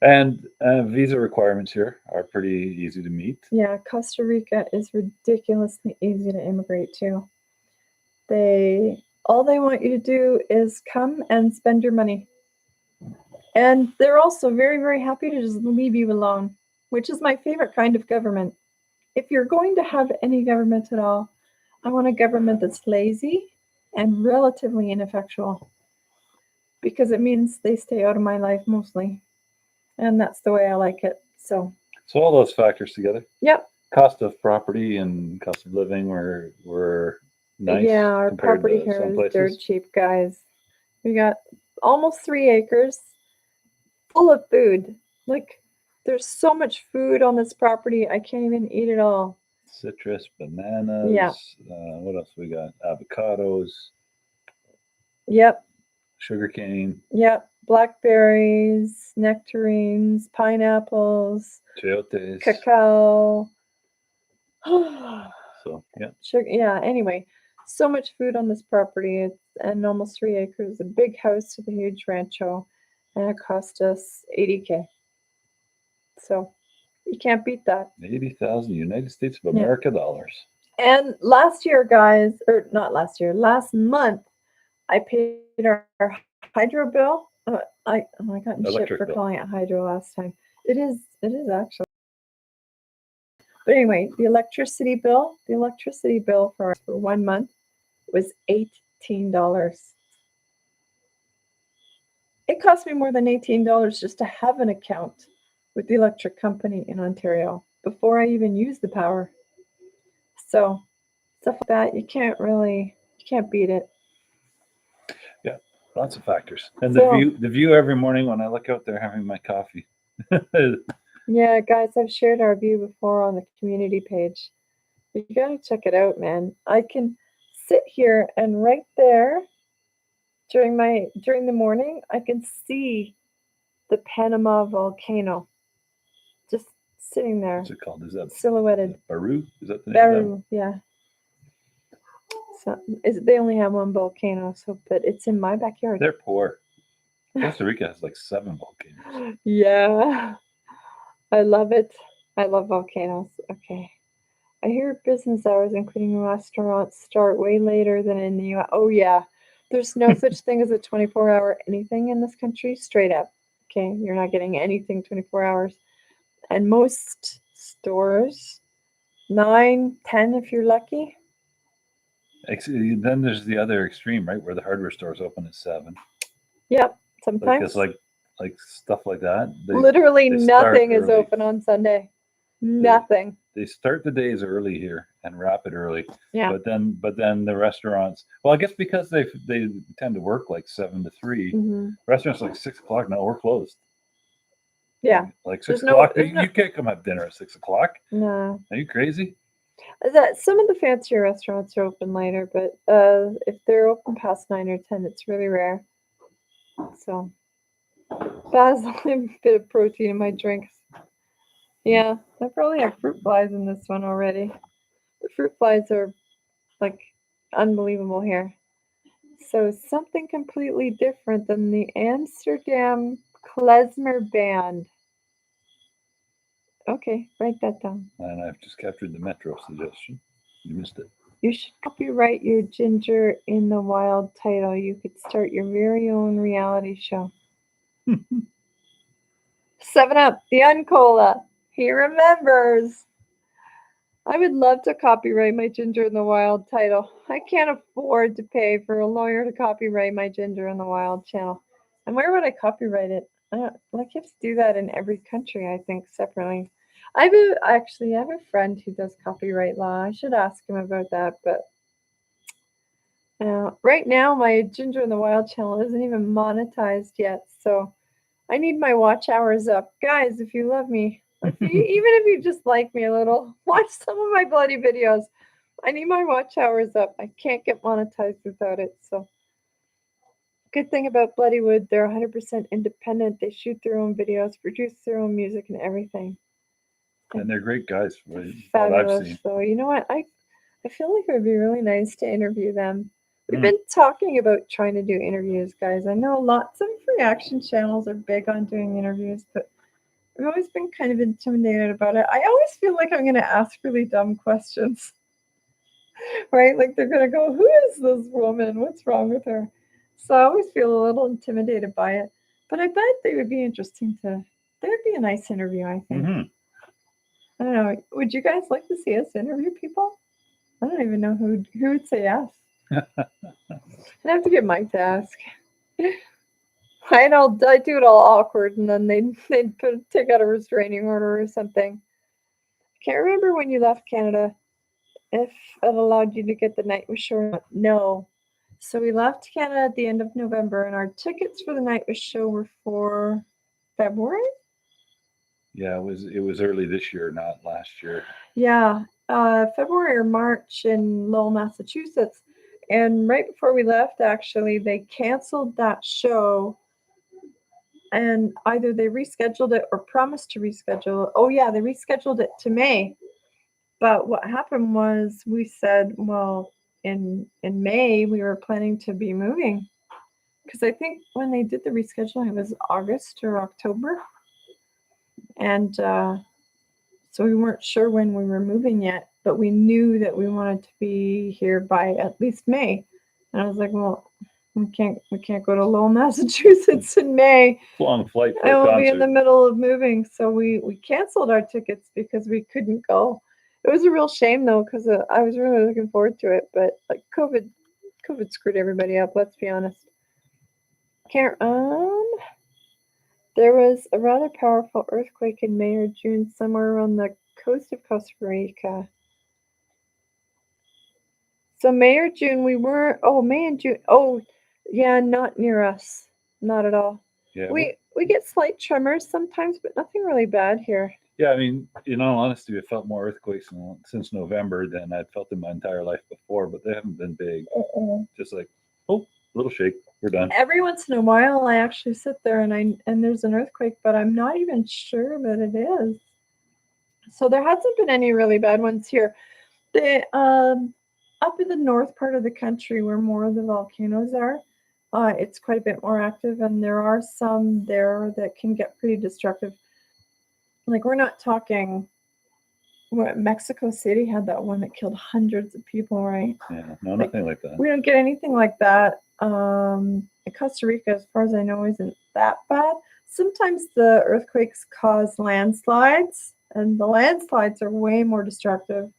and visa requirements here are pretty easy to meet. yeah, Costa Rica is ridiculously easy to immigrate to. They all they want you to do is come and spend your money. And they're also very, very happy to just leave you alone, which is my favorite kind of government. If you're going to have any government at all, I want a government that's lazy and relatively ineffectual because it means they stay out of my life mostly. And that's the way I like it. So, So all those factors together, yep. cost of property and cost of living were nice Yeah, our compared property to here some is dirt places. cheap, guys. We got almost 3 acres full of food. Like, there's so much food on this property, I can't even eat it all. Citrus, Yeah, bananas. What else we got? Avocados, yep, sugarcane, yep. Blackberries, nectarines, pineapples, chayotes. cacao. So yeah, Sugar, yeah, anyway, so much food on this property. It's and almost 3 acres, a big house with a huge rancho, and it cost us 80K. So you can't beat that. 80,000 United States of Yeah. America dollars. And last year, guys, or not last year, last month, I paid our hydro bill. I got in shit for Electric bill. calling it hydro last time. It is actually. But anyway, the electricity bill for 1 month was $18. It cost me more than $18 just to have an account with the electric company in Ontario before I even used the power. So stuff like that, you can't beat it. Yeah, lots of factors. And So the view every morning when I look out there having my coffee. yeah, guys, I've shared our view before on the community page. You gotta check it out, man. I can sit here and right there during the morning, I can see the Panama volcano just sitting there, What's it called? Is that silhouetted. Baru? Is that the name of that? Baru, yeah. So they only have one volcano, so but it's in my backyard. They're poor. Costa Rica has like 7 volcanoes. Yeah, I love it. I love volcanoes. Okay. I hear business hours, including restaurants, start way later than in the US. Oh, yeah. There's no such thing as a 24-hour anything in this country, straight up. Okay. You're not getting anything 24 hours. And most stores, 9, 10 if you're lucky. Then there's the other extreme, right, where the hardware stores open at 7. Yep. Like Sometimes. it's like stuff like that. Literally they start nothing is early. open on Sunday. Nothing. They start the days early here and wrap it early. Yeah. But then the restaurants. Well, I guess because they tend to work like 7 to 3. Hmm. Restaurants like 6 o'clock now we're closed. Yeah. Like 6 There's o'clock. no- You can't come have dinner at 6 o'clock. No. Are you crazy? That some of the fancier restaurants are open later, but if they're open past 9 or 10, it's really rare. So, basil and a bit of protein in my drinks. Yeah, I probably have fruit flies in this one already. The fruit flies are like unbelievable here. So something completely different than the Amsterdam klezmer band. Okay, write that down. And I've just captured the Metro suggestion. You missed it. You should copyright your Ginger in the Wild title. You could start your very own reality show. 7 Up, the Uncola. He remembers. I would love to copyright my Ginger in the Wild title. I can't afford to pay for a lawyer to copyright my Ginger in the Wild channel. And where would I copyright it? Like you have to do that in every country, I think, separately. I have a friend who does copyright law. I should ask him about that, but right now my Ginger in the Wild channel isn't even monetized yet, so I need my watch hours up. Guys, if you love me, even if you just like me a little, watch some of my bloody videos. I need my watch hours up. I can't get monetized without it. So, good thing about Bloodywood, they're 100% independent. They shoot their own videos, produce their own music, and everything. And they're great guys, right? Fabulous. What I've seen. So, you know what? I feel like it would be really nice to interview them. We've been talking about trying to do interviews, guys. I know lots of reaction channels are big on doing interviews, but I've always been kind of intimidated about it. I always feel like I'm going to ask really dumb questions, right? Like they're going to go, "Who is this woman? What's wrong with her?" So I always feel a little intimidated by it. But I bet they would be interesting to. They would be a nice interview, I think. Mm-hmm. I don't know. Would you guys like to see us interview people? I don't even know who would say yes. I'd have to get Mike to ask. I do it all awkward, and then they'd take out a restraining order or something. I can't remember when you left Canada if it allowed you to get the night with show or not. No. So we left Canada at the end of November, and our tickets for the night with show were for February. Yeah, it was early this year, not last year. Yeah, February or March in Lowell, Massachusetts. And right before we left, actually, they canceled that show. And either they rescheduled it or promised to reschedule it. Oh, yeah, they rescheduled it to May. But what happened was we said, well, in May, we were planning to be moving. Because I think when they did the rescheduling, it was August or October. And so we weren't sure when we were moving yet, but we knew that we wanted to be here by at least May. And I was like, well, we can't go to Lowell, Massachusetts in May. Long flight for And a we'll concert. be in the middle of moving. So we canceled our tickets because we couldn't go. It was a real shame though, because I was really looking forward to it. But like COVID COVID screwed everybody up, let's be honest. There was a rather powerful earthquake in May or June somewhere around the coast of Costa Rica. So May or June, we were. Oh, May and June. Oh, yeah, not near us. Not at all. Yeah, We get slight tremors sometimes, but nothing really bad here. yeah. I mean, in all honesty, I felt more earthquakes since November than I'd felt in my entire life before, but they haven't been big. Just like, oh, little shake, we're done. Every once in a while, I actually sit there and there's an earthquake, but I'm not even sure that it is. So there hasn't been any really bad ones here. The up in the north part of the country, where more of the volcanoes are, it's quite a bit more active, and there are some there that can get pretty destructive. Like we're not talking. What Mexico City had that one that killed hundreds of people, right? Yeah, no, nothing like that. We don't get anything like that. Costa Rica, as far as I know, isn't that bad. Sometimes the earthquakes cause landslides, and the landslides are way more destructive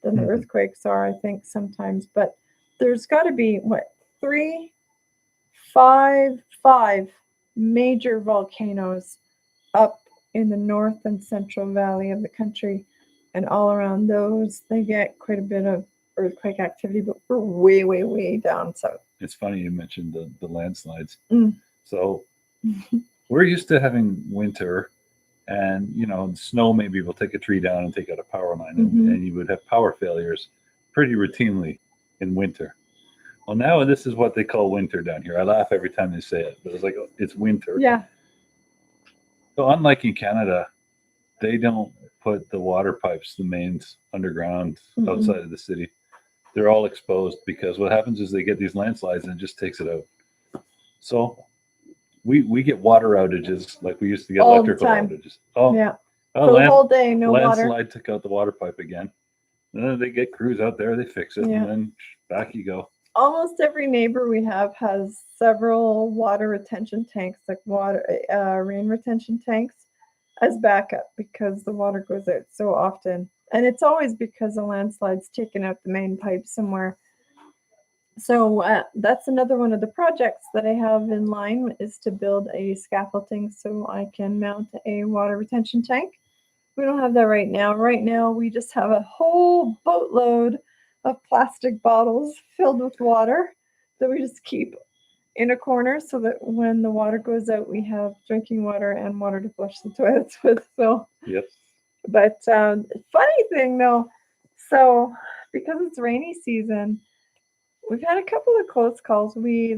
than the earthquakes are, I think, sometimes. But there's got to be, what, five major volcanoes up in the north and central valley of the country. And all around those, they get quite a bit of earthquake activity, but we're way, way, way down south. It's funny you mentioned the landslides. Mm. So we're used to having winter, and snow maybe will take a tree down and take out a power line, and you would have power failures pretty routinely in winter. Well, now this is what they call winter down here. I laugh every time they say it, but it's like, oh, it's winter. Yeah. So unlike in Canada, they don't put the water pipes, the mains, underground outside of the city. They're all exposed, because what happens is they get these landslides and it just takes it out. So we get water outages like we used to get all electrical outages. Oh, yeah. For the whole day, no landslide water. Took out the water pipe again. And then they get crews out there, they fix it, and then back you go. Almost every neighbor we have has several water retention tanks, like rain retention tanks, as backup, because the water goes out so often. And it's always because a landslide's taken out the main pipe somewhere. So that's another one of the projects that I have in line, is to build a scaffolding so I can mount a water retention tank. We don't have that right now. Right now, we just have a whole boatload of plastic bottles filled with water that we just keep in a corner, so that when the water goes out, we have drinking water and water to flush the toilets with. So, yep. But funny thing though, so because it's rainy season, we've had a couple of close calls. A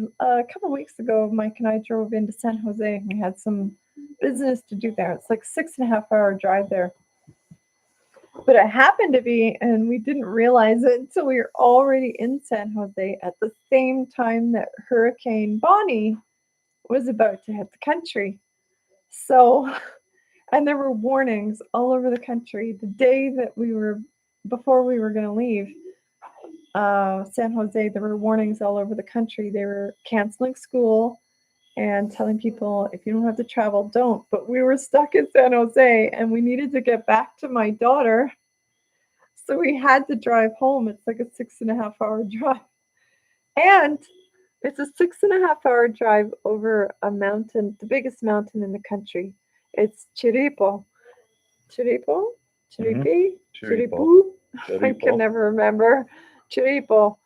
couple of weeks ago, Mike and I drove into San Jose. We had some business to do there. It's like 6.5-hour drive there. But it happened to be, and we didn't realize it until we were already in San Jose at the same time that Hurricane Bonnie was about to hit the country. So, and there were warnings all over the country. The day that before we were going to leave San Jose, there were warnings all over the country. They were canceling school and telling people, if you don't have to travel, don't. But we were stuck in San Jose, and we needed to get back to my daughter. So we had to drive home. It's like a 6.5-hour drive. And it's a 6.5-hour drive over a mountain, the biggest mountain in the country. It's Chiripo. Chiripo? Chiripi? Chiripu? I can never remember. Chiripo.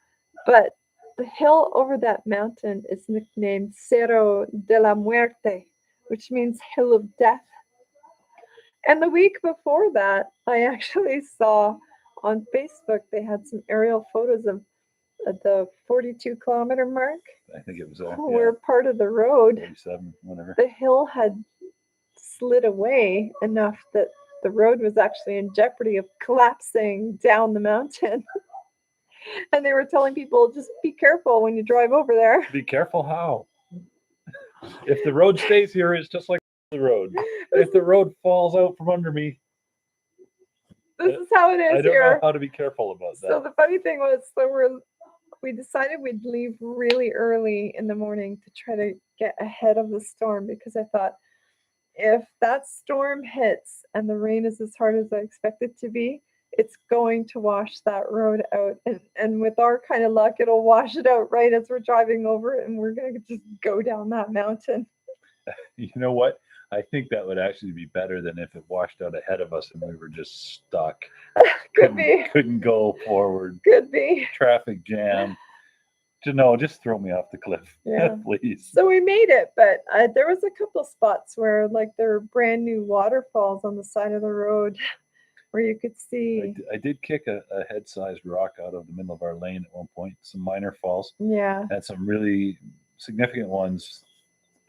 But the hill over that mountain is nicknamed Cerro de la Muerte, which means Hill of Death. And the week before that, I actually saw on Facebook, they had some aerial photos of the 42-kilometer mark. I think it was where part of the road, 47, whatever. The hill had slid away enough that the road was actually in jeopardy of collapsing down the mountain. And they were telling people, just be careful when you drive over there. Be careful how? If the road stays here, it's just like the road. If the road falls out from under me, this is how it is here. I don't know how to be careful about that. So the funny thing was, we decided we'd leave really early in the morning to try to get ahead of the storm, because I thought, if that storm hits and the rain is as hard as I expect it to be, it's going to wash that road out. And with our kind of luck, it'll wash it out right as we're driving over it, and we're going to just go down that mountain. You know what? I think that would actually be better than if it washed out ahead of us and we were just stuck. Could be. Couldn't go forward. Could be. Traffic jam. No, just throw me off the cliff, Yeah. please. So we made it, but there was a couple spots where like there were brand new waterfalls on the side of the road where you could see. I did kick a head-sized rock out of the middle of our lane at one point. Some minor falls, Yeah. and some really significant ones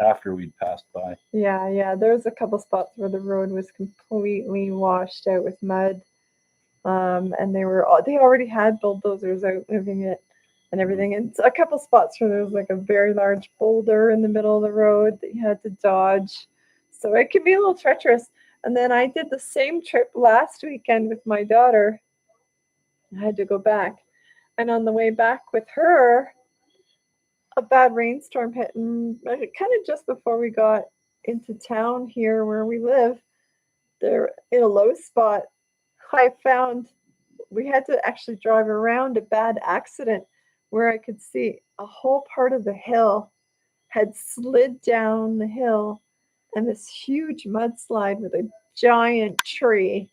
after we'd passed by. Yeah. There was a couple spots where the road was completely washed out with mud. And they already had bulldozers out moving it and everything. And a couple spots where there was like a very large boulder in the middle of the road that you had to dodge. So it can be a little treacherous. And then I did the same trip last weekend with my daughter. I had to go back. And on the way back with her, a bad rainstorm hit, and kind of just before we got into town here where we live, there in a low spot, I found we had to actually drive around a bad accident where I could see a whole part of the hill had slid down the hill, and this huge mudslide with a giant tree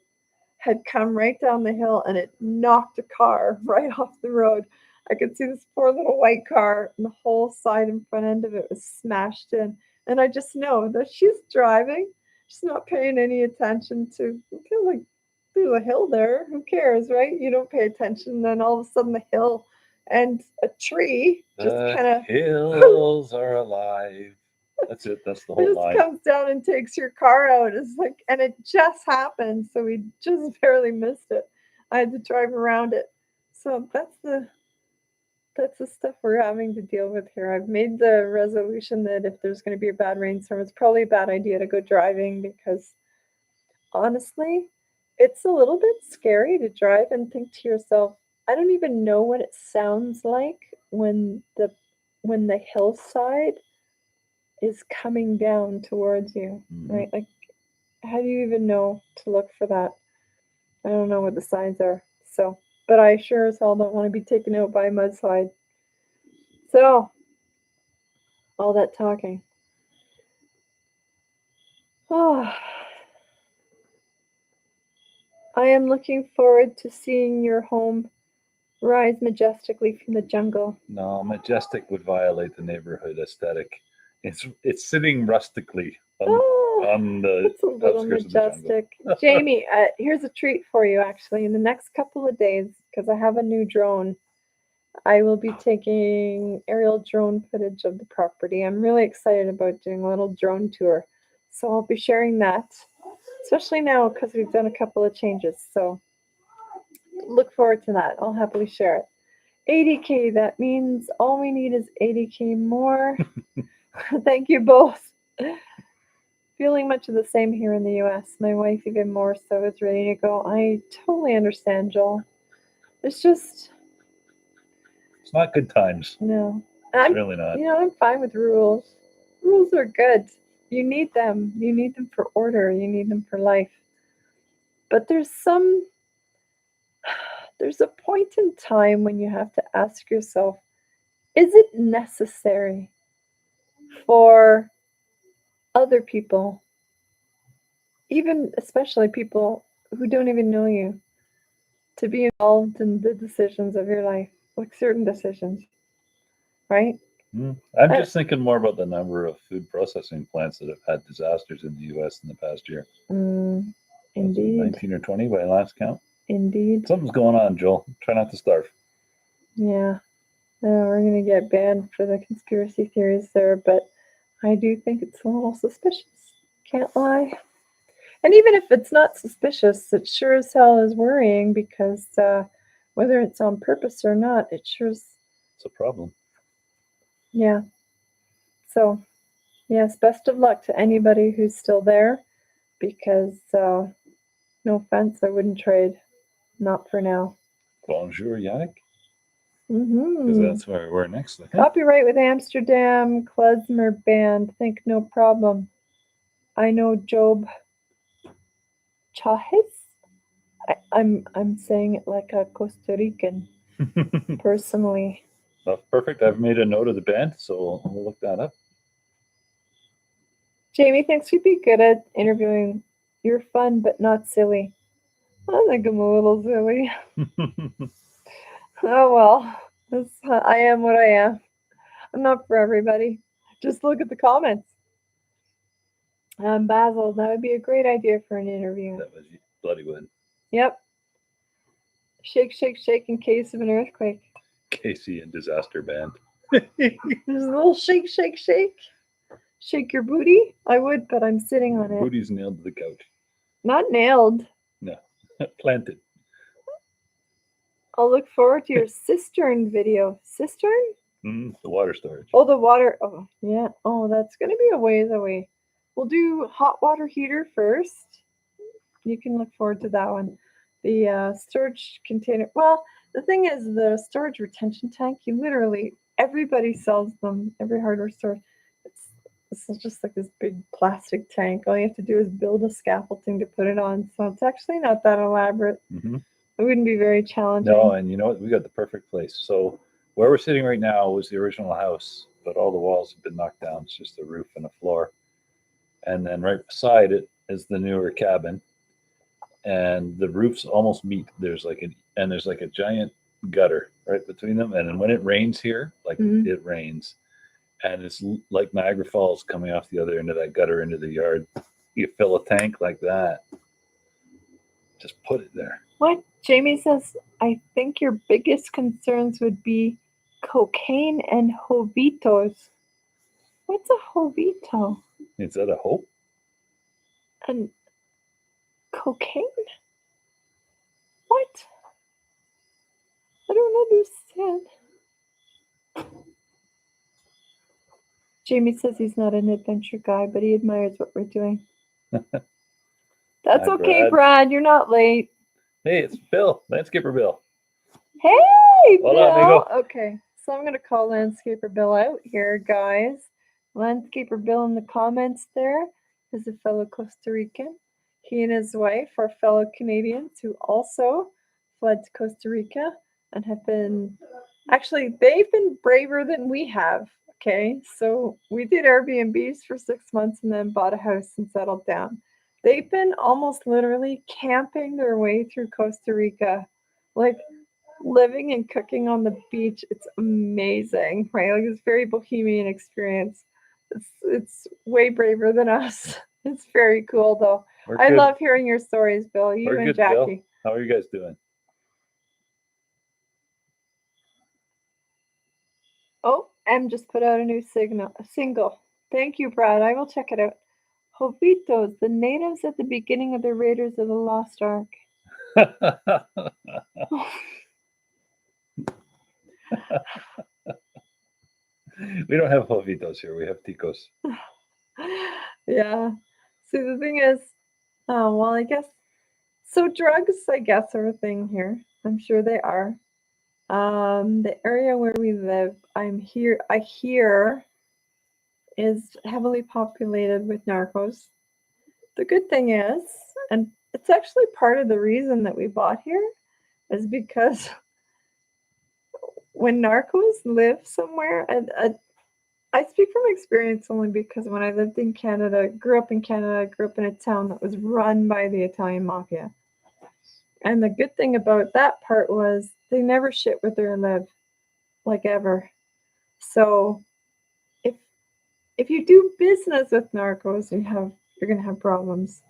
had come right down the hill, and it knocked a car right off the road. I could see this poor little white car, and the whole side and front end of it was smashed in. And I just know that she's driving. She's not paying any attention to, like, through the hill there. Who cares, right? You don't pay attention. Then all of a sudden, the hill and a tree just kind The of hills are alive. That's it. That's the whole just line. comes down and takes your car out. It's like, and it just happened, so we just barely missed it. I had to drive around it. So that's the stuff we're having to deal with here. I've made the resolution that if there's going to be a bad rainstorm, it's probably a bad idea to go driving because honestly, it's a little bit scary to drive and think to yourself, I don't even know what it sounds like when the hillside is coming down towards you, right? Like, how do you even know to look for that? I don't know what the signs are. So, but I sure as hell don't want to be taken out by a mudslide. So, all that talking. Oh, I am looking forward to seeing your home rise majestically from the jungle. No, majestic would violate the neighborhood aesthetic. It's sitting rustically on the it's a little outskirts of the jungle. majestic. Jamie, here's a treat for you actually. In the next couple of days, because I have a new drone, I will be taking aerial drone footage of the property. I'm really excited about doing a little drone tour. So I'll be sharing that, especially now because we've done a couple of changes. So look forward to that. I'll happily share it. 80K, that means all we need is 80K more. Thank you both. Feeling much of the same here in the US. My wife, even more so, is ready to go. I totally understand, Joel. It's just. It's not good times. No. It's really not. I'm fine with rules. Rules are good. You need them. You need them for order. You need them for life. But there's a point in time when you have to ask yourself, is it necessary for other people, even especially people who don't even know you, to be involved in the decisions of your life, like certain decisions, right? I'm just thinking more about the number of food processing plants that have had disasters in the U.S. in the past year. Indeed. 19 or 20 by last count. Indeed. Something's going on, Joel. Try not to starve. Yeah. We're going to get banned for the conspiracy theories there, but I do think it's a little suspicious. Can't lie. And even if it's not suspicious, it sure as hell is worrying because whether it's on purpose or not, it's a problem. Yeah. So, yes, best of luck to anybody who's still there because, no offense, I wouldn't trade. Not for now. Bonjour, Yannick. Mm-hmm. Because that's where we're next. I think. Copyright with Amsterdam, klezmer band. Think no problem. I know Job Chahis. I'm saying it like a Costa Rican personally. Well, perfect. I've made a note of the band, so we'll look that up. Jamie thinks you'd be good at interviewing. You're fun but not silly. I think I'm a little silly. Oh well, I am what I am. I'm not for everybody. Just look at the comments. Basil, that would be a great idea for an interview. That was bloody wood. Yep. Shake, shake, shake in case of an earthquake. Casey and Disaster Band. There's a little shake, shake, shake. Shake your booty. I would, but I'm sitting on it. Booty's nailed to the couch. Not nailed. No, planted. I'll look forward to your cistern video. Cistern? The water storage. Oh, the water. Oh, yeah. Oh, that's going to be a ways away. We'll do hot water heater first. You can look forward to that one. The storage container. Well, the thing is, the storage retention tank, everybody sells them. Every hardware store. It's just like this big plastic tank. All you have to do is build a scaffolding to put it on. So it's actually not that elaborate. Mm-hmm. It wouldn't be very challenging. No, and you know what? We got the perfect place. So where we're sitting right now was the original house, but all the walls have been knocked down. It's just a roof and a floor. And then right beside it is the newer cabin. And the roofs almost meet. There's like a giant gutter right between them. And then when it rains here, it rains. And it's like Niagara Falls coming off the other end of that gutter into the yard. You fill a tank like that. Just put it there. What? Jamie says, I think your biggest concerns would be cocaine and jovitos. What's a jovito? Is that a hope? And cocaine? What? I don't understand. Jamie says he's not an adventure guy, but he admires what we're doing. That's Hi, okay, Brad. You're not late. Hey, it's Bill, Landscaper Bill. Hey, Hola, Bill. amigo. Okay, so I'm going to call Landscaper Bill out here, guys. Landscaper Bill in the comments there is a fellow Costa Rican. He and his wife are fellow Canadians who also fled to Costa Rica and they've been braver than we have. Okay, so we did Airbnbs for 6 months and then bought a house and settled down. They've been almost literally camping their way through Costa Rica, like living and cooking on the beach. It's amazing, right? Like it's a very bohemian experience. It's way braver than us. It's very cool though. I love hearing your stories, Bill. You and Jackie. Bill. How are you guys doing? Oh, M just put out a new single. Thank you, Brad. I will check it out. Jovitos, the natives at the beginning of the Raiders of the Lost Ark. We don't have jovitos here. We have ticos. Yeah. See, the thing is, I guess, so drugs, I guess, are a thing here. I'm sure they are. The area where we live, I hear, is heavily populated with narcos. The good thing is, and it's actually part of the reason that we bought here, is because when narcos live somewhere, and I speak from experience only because when I lived in Canada, grew up in a town that was run by the Italian mafia. And the good thing about that part was they never shit where they live, like ever. So if you do business with narcos, you're gonna have problems,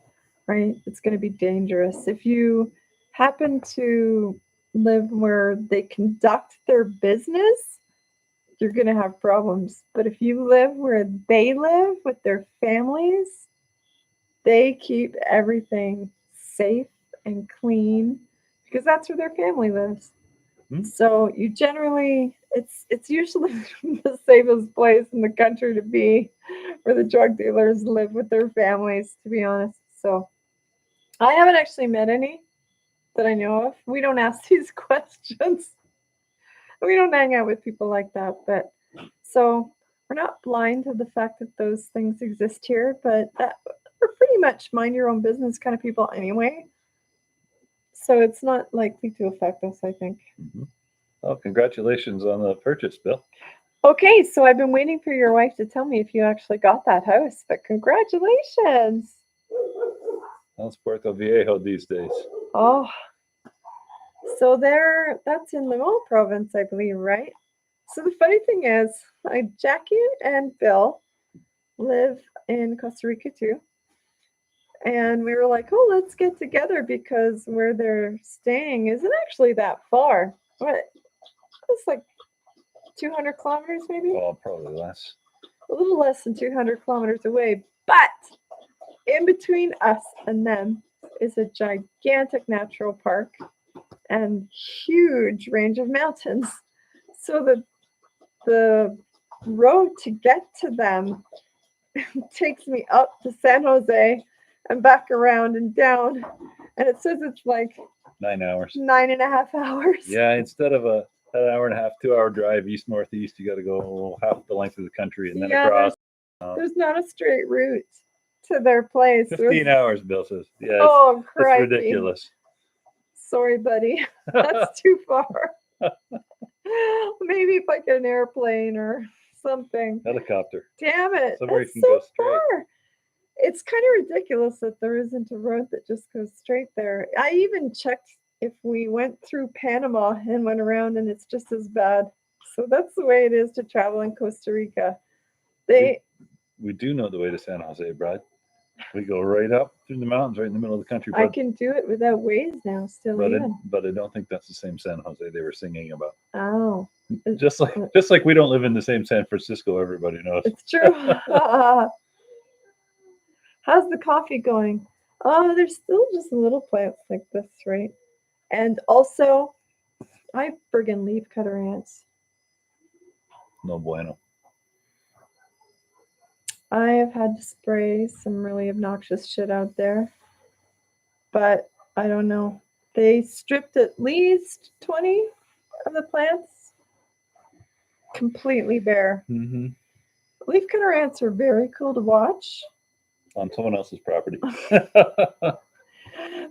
right? It's gonna be dangerous. If you happen to live where they conduct their business, you're gonna have problems. But if you live where they live with their families, they keep everything safe and clean because that's where their family lives. So you generally, it's usually the safest place in the country to be, where the drug dealers live with their families, to be honest. So I haven't actually met any that I know of. We don't ask these questions. We don't hang out with people like that. But so we're not blind to the fact that those things exist here, but we're pretty much mind your own business kind of people anyway. So it's not likely to affect us, I think. Mhm. Oh, congratulations on the purchase, Bill. Okay, so I've been waiting for your wife to tell me if you actually got that house, but congratulations. How's Puerto Viejo these days? Oh, so that's in Limon province, I believe, right? So the funny thing is, Jackie and Bill live in Costa Rica too. And we were like, oh, let's get together because where they're staying isn't actually that far. What? It's like 200 kilometers, maybe? Oh, probably less. A little less than 200 kilometers away. But in between us and them is a gigantic natural park and huge range of mountains. So the road to get to them takes me up to San Jose and back around and down. And it says it's like 9 hours. 9.5 hours. Yeah, instead of an hour and a half, 2 hour drive east northeast, you got to go half the length of the country and then Yeah, across. there's not a straight route to their place. 15 hours, Bill says. Yeah, Oh, it's crikey. ridiculous. Sorry, buddy. That's too far. Maybe if I get an airplane or something. Helicopter. Damn it. Somewhere you That's can so go straight. far. It's kind of ridiculous that there isn't a road that just goes straight there. I even checked if we went through Panama and went around, and it's just as bad. So that's the way it is to travel in Costa Rica. We do know the way to San Jose, Brad. We go right up through the mountains, right in the middle of the country. I can do it without Waze now, still but even. But I don't think that's the same San Jose they were singing about. Oh. Just like we don't live in the same San Francisco, everybody knows. It's true. How's the coffee going? Oh, there's still just little plants like this, right? And also, I friggin' leaf cutter ants. No bueno. I have had to spray some really obnoxious shit out there, but I don't know. They stripped at least 20 of the plants completely bare. Mm-hmm. Leaf cutter ants are very cool to watch. On someone else's property.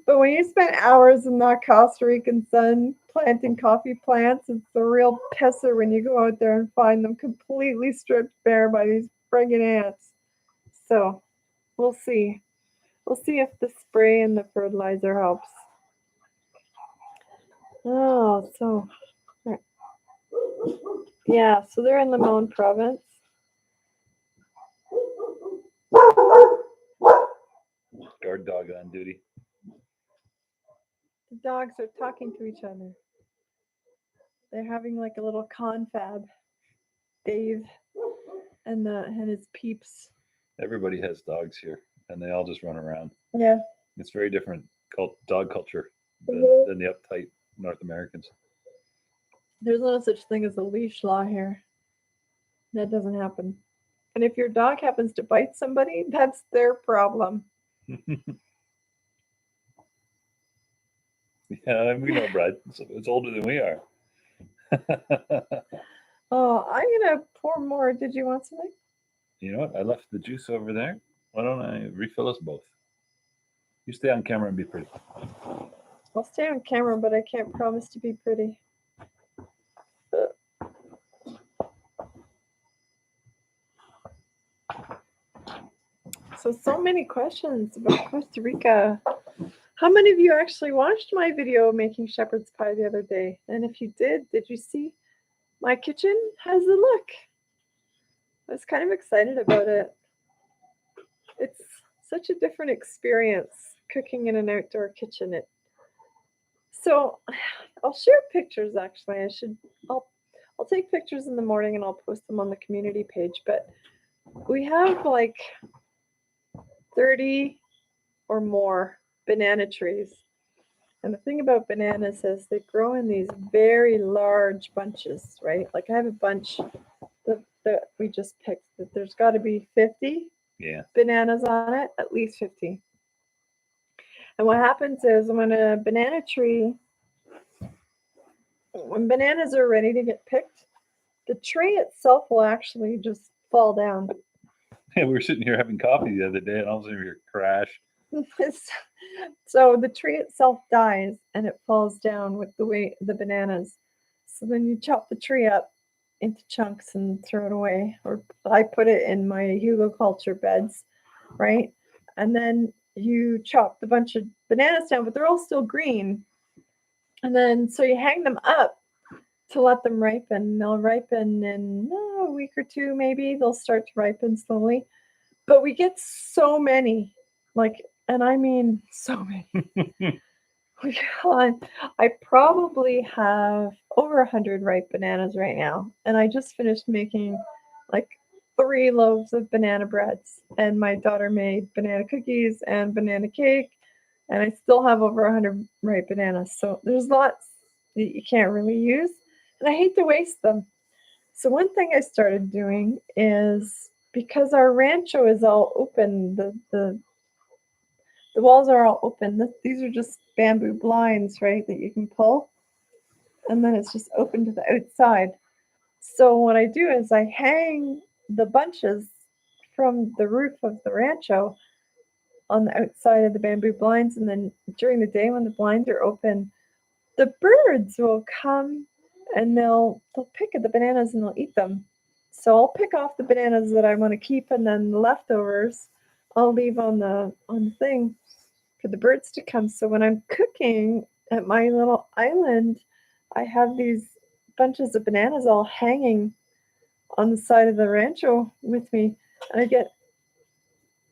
But when you spend hours in that Costa Rican sun planting coffee plants, it's a real pisser when you go out there and find them completely stripped bare by these friggin' ants. So we'll see. We'll see if the spray and the fertilizer helps. Oh, so yeah, so they're in Limon province. Guard dog on duty. The dogs are talking to each other. They're having like a little confab. Dave and his peeps. Everybody has dogs here, and they all just run around. Yeah. It's very different dog culture than the uptight North Americans. There's no such thing as a leash law here. That doesn't happen. And if your dog happens to bite somebody, that's their problem. Yeah, we know, Brad. It's older than we are. Oh, I'm gonna pour more. Did you want something? You know what? I left the juice over there. Why don't I refill us both? You stay on camera and be pretty. I'll stay on camera, but I can't promise to be pretty. So many questions about Costa Rica. How many of you actually watched my video making shepherd's pie the other day? And if you did you see my kitchen? How's it look? I was kind of excited about it. It's such a different experience cooking in an outdoor kitchen. So I'll share pictures actually. I'll take pictures in the morning and I'll post them on the community page. But we have like 30 or more banana trees. And the thing about bananas is they grow in these very large bunches, right? Like I have a bunch that we just picked that there's got to be 50 bananas on it, at least 50. And what happens is when bananas are ready to get picked, the tree itself will actually just fall down. Yeah, we were sitting here having coffee the other day, and all of a sudden we hear crash, So the tree itself dies and it falls down with the weight of the bananas. So then you chop the tree up into chunks and throw it away. Or I put it in my hugelculture beds, right? And then you chop a bunch of bananas down, but they're all still green. And then so you hang them up to let them ripen. They'll ripen in a week or two, maybe. They'll start to ripen slowly. But we get so many, like, and I mean so many. I probably have over 100 ripe bananas right now, and I just finished making like 3 loaves of banana breads, and my daughter made banana cookies and banana cake, and I still have over 100 ripe bananas. So there's lots that you can't really use, and I hate to waste them. So one thing I started doing is because our rancho is all open, the walls are all open. These are just bamboo blinds, right, that you can pull, and then it's just open to the outside. So what I do is I hang the bunches from the roof of the rancho on the outside of the bamboo blinds, and then during the day when the blinds are open, the birds will come and they'll pick at the bananas and they'll eat them. So I'll pick off the bananas that I want to keep, and then the leftovers I'll leave on the thing for the birds to come. So when I'm cooking at my little island, I have these bunches of bananas all hanging on the side of the rancho with me. And I get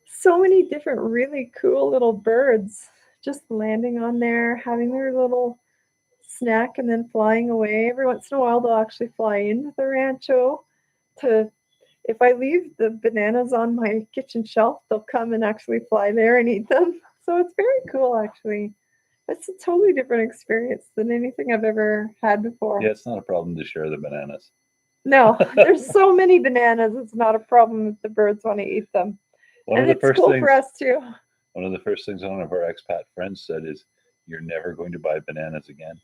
so many different really cool little birds just landing on there, having their little snack and then flying away. Every once in a while they'll actually fly into the rancho to if I leave the bananas on my kitchen shelf, they'll come and actually fly there and eat them. So it's very cool, actually. It's a totally different experience than anything I've ever had before. Yeah, it's not a problem to share the bananas. No, there's so many bananas. It's not a problem if the birds want to eat them. One And of the it's first cool things for us too. one of the first things one of our expat friends said is, "You're never going to buy bananas again,"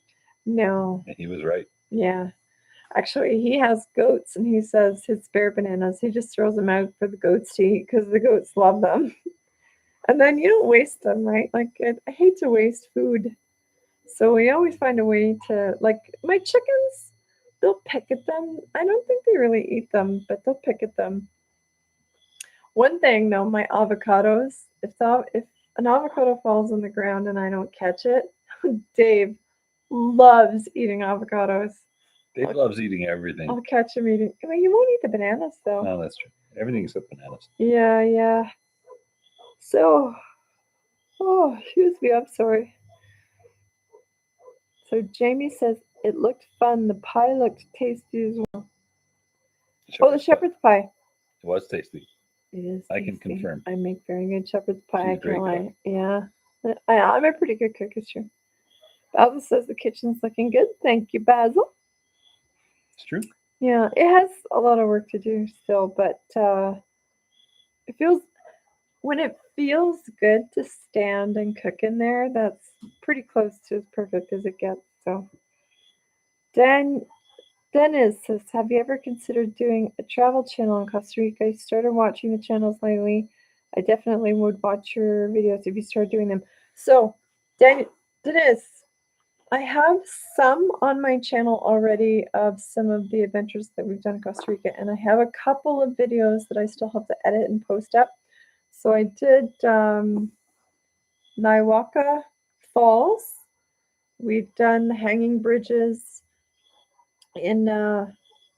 No, and he was right. yeah. Actually, he has goats and he says his spare bananas, he just throws them out for the goats to eat because the goats love them. And then you don't waste them, right? Like, I hate to waste food. So we always find a way to, like, my chickens, they'll pick at them. I don't think they really eat them, but they'll pick at them. One thing though, my avocados, if an avocado falls on the ground and I don't catch it, Dave loves eating avocados. Dave I'll, loves eating everything. I'll catch him eating. Well, you won't eat the bananas though. No, that's true. Everything except bananas. Yeah, yeah. So, oh, excuse me, I'm sorry. So Jamie says it looked fun. The pie looked tasty as well. Oh, the Shepherd's pie. shepherd's pie. It was tasty. It is. I can tasty. confirm. I make very good shepherd's pie. She's I a great can't cook. lie. Yeah, I'm a pretty good cook, it's true. Basil says the kitchen's looking good. Thank you, Basil. It's true. Yeah, it has a lot of work to do still, but it feels when it feels good to stand and cook in there. That's pretty close to as perfect as it gets. So, Dan Dennis says, have you ever considered doing a travel channel in Costa Rica? I started watching the channels lately. I definitely would watch your videos if you start doing them. So, Dennis, I have some on my channel already of some of the adventures that we've done in Costa Rica, and I have a couple of videos that I still have to edit and post up. So I did Naiwaka Falls. We've done the hanging bridges in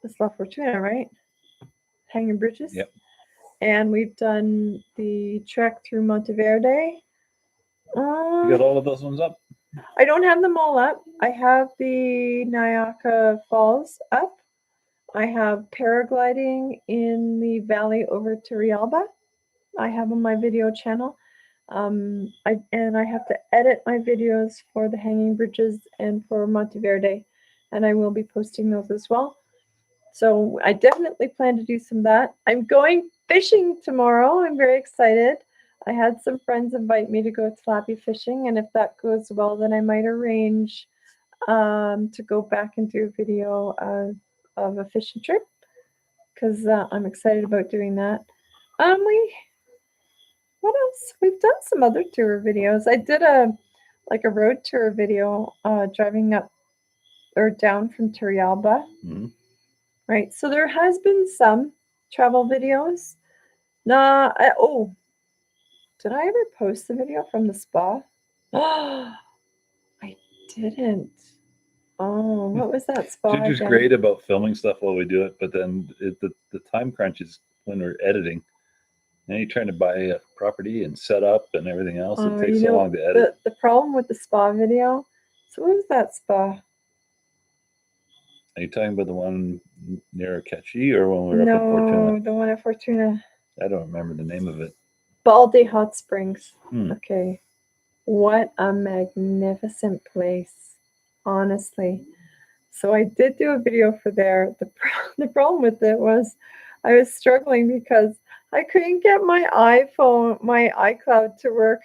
it's La Fortuna, right? Hanging bridges. Yep. And we've done the trek through Monteverde. You got all of those ones up? I don't have them all up. I have the Nayaka Falls up. I have paragliding in the valley over to Rialba. I have on my video channel. I have to edit my videos for the hanging bridges and for Monteverde, and I will be posting those as well. So I definitely plan to do some of that. I'm going fishing tomorrow. I'm very excited. I had some friends invite me to go tilapia fishing, and if that goes well, then I might arrange to go back and do a video of a fishing trip because I'm excited about doing that. We What else? We've done some other tour videos. I did a road tour video driving up or down from Turrialba. Mhm. Right. So there has been some travel videos. Oh, did I ever post the video from the spa? Oh, I didn't. Oh, what was that spa Ginger's again? great about filming stuff while we do it, but then the time crunch is when we're editing. And you're trying to buy a property and set up and everything else. It Oh, takes so long to edit. the problem with the spa video. So what was that spa? Are you talking about the one near Catchy or when we were up in Fortuna? No, the one at Fortuna. I don't remember the name of it. Baldy Hot Springs. Hmm. Okay. What a magnificent place. Honestly. So I did do a video for there. The problem with it was I was struggling because I couldn't get my iCloud to work.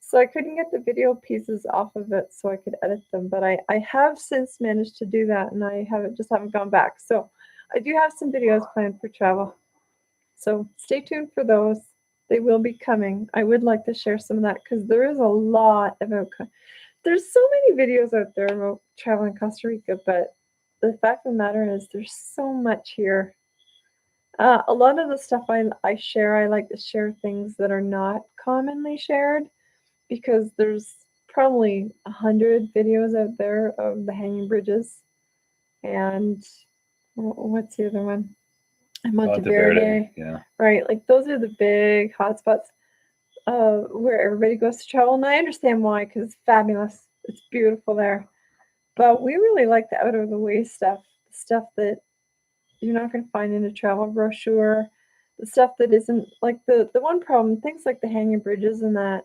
So I couldn't get the video pieces off of it so I could edit them. But I have since managed to do that and I haven't gone back. So I do have some videos planned for travel. So stay tuned for those. They will be coming. I would like to share some of that because there is a lot about there's so many videos out there about traveling Costa Rica, but the fact of the matter is there's so much here. A lot of the stuff I share, I like to share things that are not commonly shared because there's probably 100 videos out there of the hanging bridges and what's the other one? Monteverde. Yeah. Right, like those are the big hotspots where everybody goes to travel, and I understand why because it's fabulous. It's beautiful there. But we really like the out of the way stuff, the stuff that you're not going to find in a travel brochure, the stuff that isn't like the one problem, things like the hanging bridges and that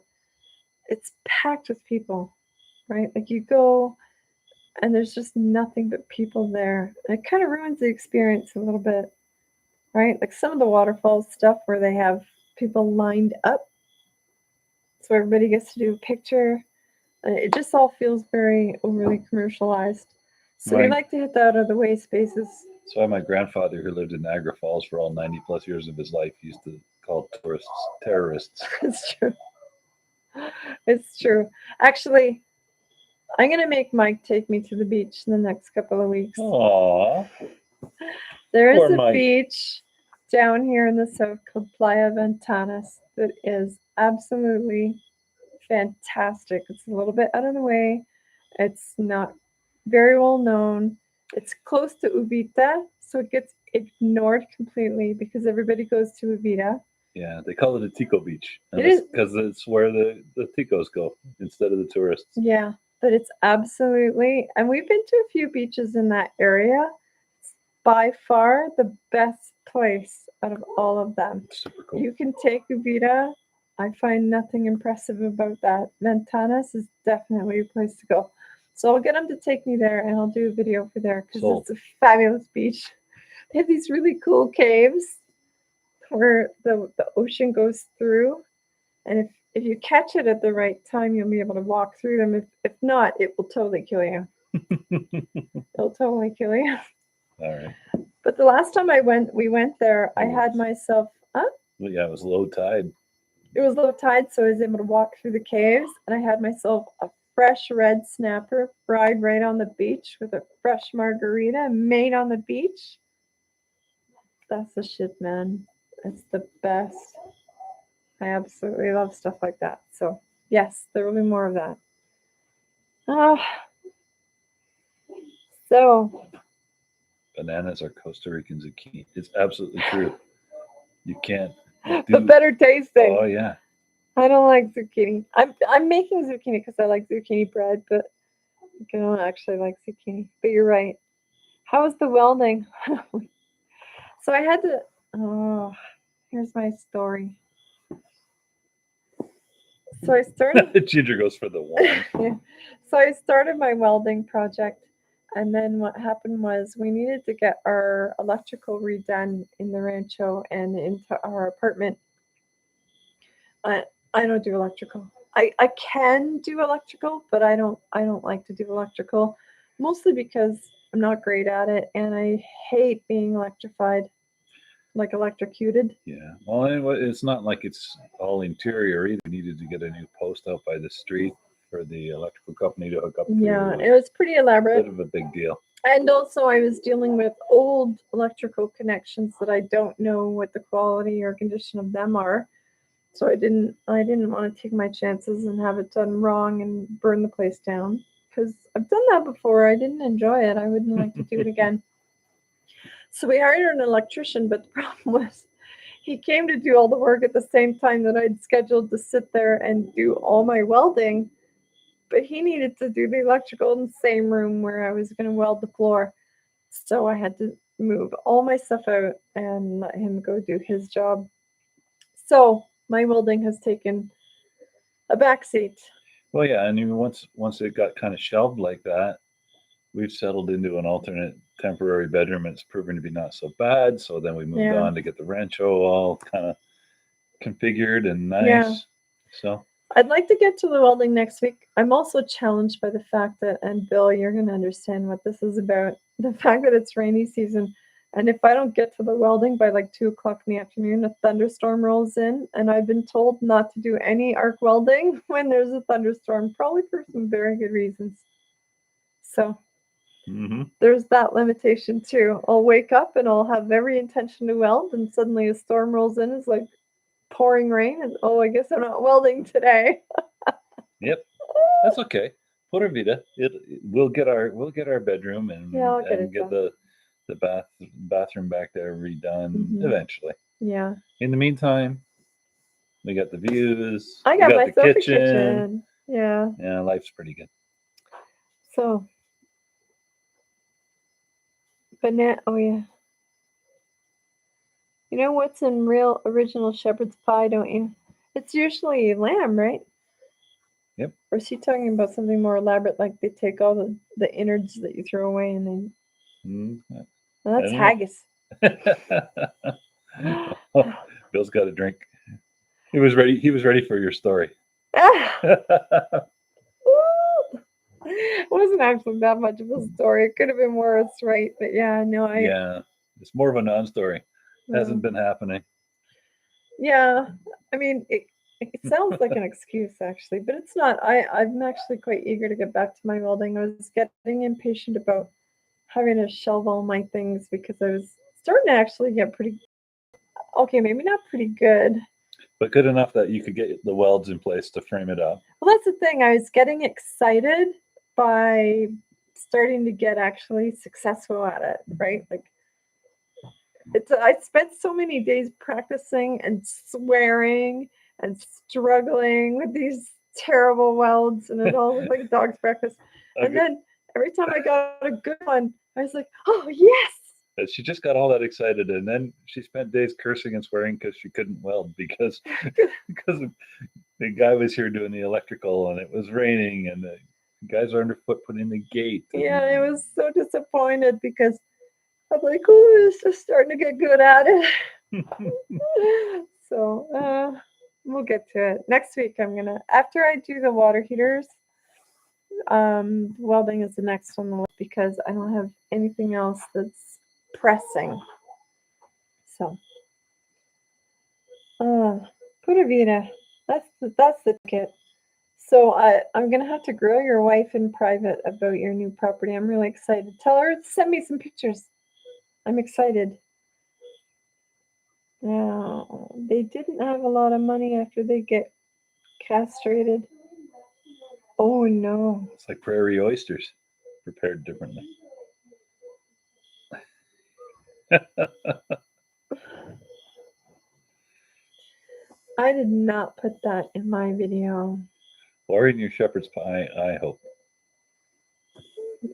it's packed with people, right? Like you go and there's just nothing but people there. And it kind of ruins the experience a little bit, right? Like some of the waterfalls stuff where they have people lined up so everybody gets to do a picture. It just all feels very overly commercialized. So we like to hit the out of the way spaces. That's why my grandfather, who lived in Niagara Falls for all 90 plus years of his life, used to call tourists terrorists. It's true. It's true. Actually, I'm going to make Mike take me to the beach in the next couple of weeks. Aww. There is Poor a Mike. beach down here in the south called Playa Ventanas that is absolutely fantastic. It's a little bit out of the way. It's not very well known. It's close to Ubita, so it gets ignored completely because everybody goes to Ubita. Yeah, they call it a Tico Beach. It is because it's where the Ticos go instead of the tourists. Yeah, but it's absolutely, and we've been to a few beaches in that area. It's by far the best place out of all of them. Super cool. You can take Ubita. I find nothing impressive about that. Ventanas is definitely a place to go. So I'll get him to take me there and I'll do a video for there because it's a fabulous beach. They have these really cool caves where the ocean goes through. And if you catch it at the right time, you'll be able to walk through them. If not, it will totally kill you. It'll totally kill you. All right. But the last time we went there, I had myself Well, yeah, it was low tide. It was low tide, so I was able to walk through the caves, and I had myself a fresh red snapper fried right on the beach with a fresh margarita made on the beach. That's the shit, man. It's the best. I absolutely love stuff like that. So yes, there will be more of that. So Bananas are Costa Rican zucchini. It's absolutely true. You can't. But better tasting. Oh yeah. I don't like zucchini. I'm making zucchini because I like zucchini bread, but I don't actually like zucchini. But you're right. How was the welding? So I had to. Oh, here's my story. So I started. Ginger goes for the one. Yeah. So I started my welding project, and then what happened was we needed to get our electrical redone in the rancho and into our apartment. I don't do electrical. I can do electrical, but I don't like to do electrical, mostly because I'm not great at it and I hate being electrified. like electrocuted. Yeah. Well, anyway, it's not like it's all interior either. We needed to get a new post out by the street for the electrical company to hook up Yeah, to. it was pretty elaborate. Bit of a big deal. And also, I was dealing with old electrical connections that I don't know what the quality or condition of them are. So I didn't want to take my chances and have it done wrong and burn the place down because I've done that before. I didn't enjoy it. I wouldn't like to do it again. So we hired an electrician, but the problem was he came to do all the work at the same time that I'd scheduled to sit there and do all my welding. But he needed to do the electrical in the same room where I was going to weld the floor. So I had to move all my stuff out and let him go do his job. So my welding has taken a backseat. Well, yeah, and even once it got kind of shelved like that, we've settled into an alternate temporary bedroom. It's proven to be not so bad. So then we moved Yeah. on to get the rancho all kind of configured and nice. Yeah. So I'd like to get to the welding next week. I'm also challenged by the fact that, and Bill, you're going to understand what this is about, the fact that it's rainy season. And if I don't get to the welding by like 2 o'clock in the afternoon, a thunderstorm rolls in. And I've been told not to do any arc welding when there's a thunderstorm, probably for some very good reasons. So there's that limitation too. I'll wake up and I'll have every intention to weld, and suddenly a storm rolls in. It's like pouring rain, and oh, I guess I'm not welding today. Yep, that's okay. Pura vida. We'll get our bedroom and Yeah, I'll get and it get done. the bathroom back there redone eventually. Yeah. In the meantime, we got the views. I we got got the myself a kitchen. kitchen. Yeah. Yeah, life's pretty good. So, oh yeah. You know what's in real original shepherd's pie, don't you? It's usually lamb, right? Yep. Or is she talking about something more elaborate, like they take all the innards that you throw away and then. Well, that's haggis. Oh, Bill's got a drink. He was ready. He was ready for your story. It wasn't actually that much of a story. It could have been worse, right? But yeah, no, Yeah, it's more of a non-story. Hasn't been happening. Yeah, I mean, it sounds like an excuse actually, but it's not. I'm actually quite eager to get back to my welding. I was getting impatient about having to shelve all my things because I was starting to actually get pretty okay, maybe not pretty good. But good enough that you could get the welds in place to frame it up. Well, that's the thing. I was getting excited by starting to get actually successful at it, right? Like I spent so many days practicing and swearing and struggling with these terrible welds, and it all looked like dog's breakfast. And then every time I got a good one, I was like, "Oh yes!" She just got all that excited, and then she spent days cursing and swearing because she couldn't weld because the guy was here doing the electrical, and it was raining, and the guys are underfoot putting the gate. Yeah, I was so disappointed because I'm like, "Oh, it's just starting to get good at it." So we'll get to it next week. After I do the water heaters. Welding is the next on the list because I don't have anything else that's pressing. So, pura vida. That's the ticket. So I'm gonna have to grill your wife in private about your new property. I'm really excited. Tell her to send me some pictures. I'm excited. Now they didn't have a lot of money after they get castrated. Oh no! It's like prairie oysters, prepared differently. I did not put that in my video. Or in your shepherd's pie, I hope.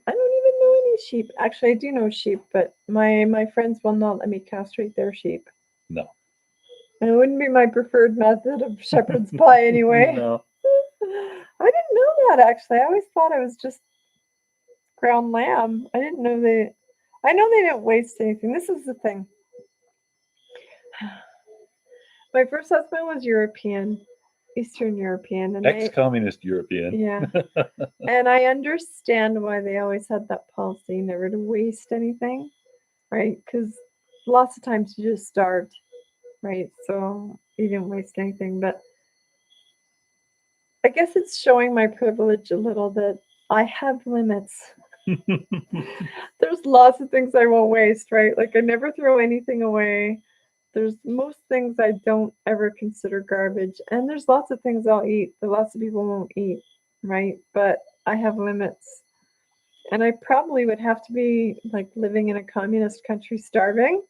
I don't even know any sheep. Actually, I do know sheep, but my friends will not let me castrate their sheep. No. And it wouldn't be my preferred method of shepherd's pie anyway. No. I didn't know that actually. I always thought it was just ground lamb. I didn't know I know they didn't waste anything. This is the thing. My first husband was European, Eastern European, and ex-communist European. Yeah. And I understand why they always had that policy never to waste anything, right? Because lots of times you just starved, right? So you didn't waste anything. But I guess it's showing my privilege a little that I have limits. There's lots of things I won't waste, right? Like I never throw anything away. There's most things I don't ever consider garbage. And there's lots of things I'll eat that lots of people won't eat, right? But I have limits. And I probably would have to be like living in a communist country starving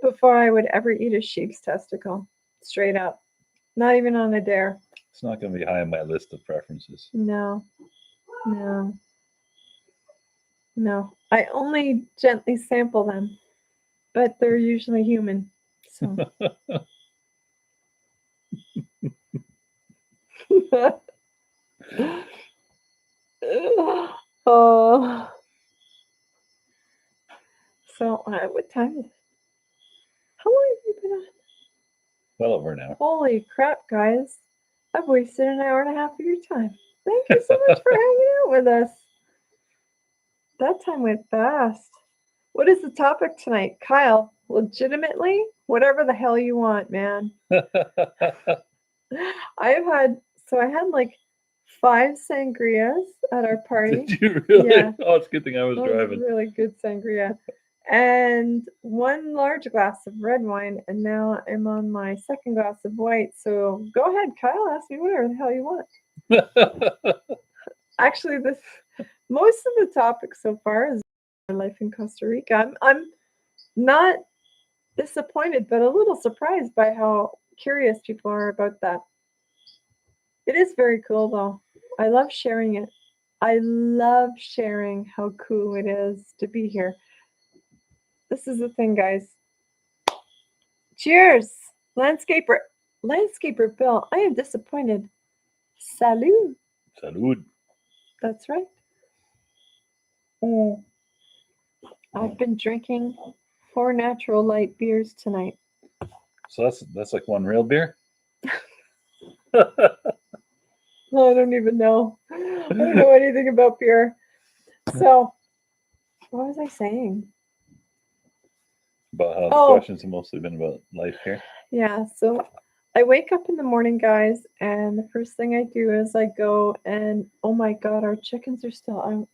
before I would ever eat a sheep's testicle. Straight up. Not even on a dare. It's not going to be high on my list of preferences. No, no, no. I only gently sample them, but they're usually human. So. Oh. So, what time is it? How long have you been on? Well over an hour. Holy crap, guys. I've wasted an hour and a half of your time. Thank you so much for hanging out with us. That time went fast. What is the topic tonight? Kyle, legitimately, whatever the hell you want, man. I had like 5 sangrias at our party. Did you really? Yeah. Oh, it's a good thing I was That was driving. really good sangria. And 1 large glass of red wine, and now I'm on my 2nd glass of white. So go ahead, Kyle, ask me whatever the hell you want. Actually, most of the topic so far is my life in Costa Rica. I'm not disappointed, but a little surprised by how curious people are about that. It is very cool, though. I love sharing it. I love sharing how cool it is to be here. This is the thing, guys. Cheers! Landscaper Bill, I am disappointed. Salud. Salud. That's right. I've been drinking 4 natural light beers tonight. So that's like 1 real beer? Oh, I don't even know. I don't know anything about beer. So, what was I saying? About how the questions have mostly been about life here. Yeah, so I wake up in the morning, guys, and the first thing I do is I go and, oh my God, our chickens are still out.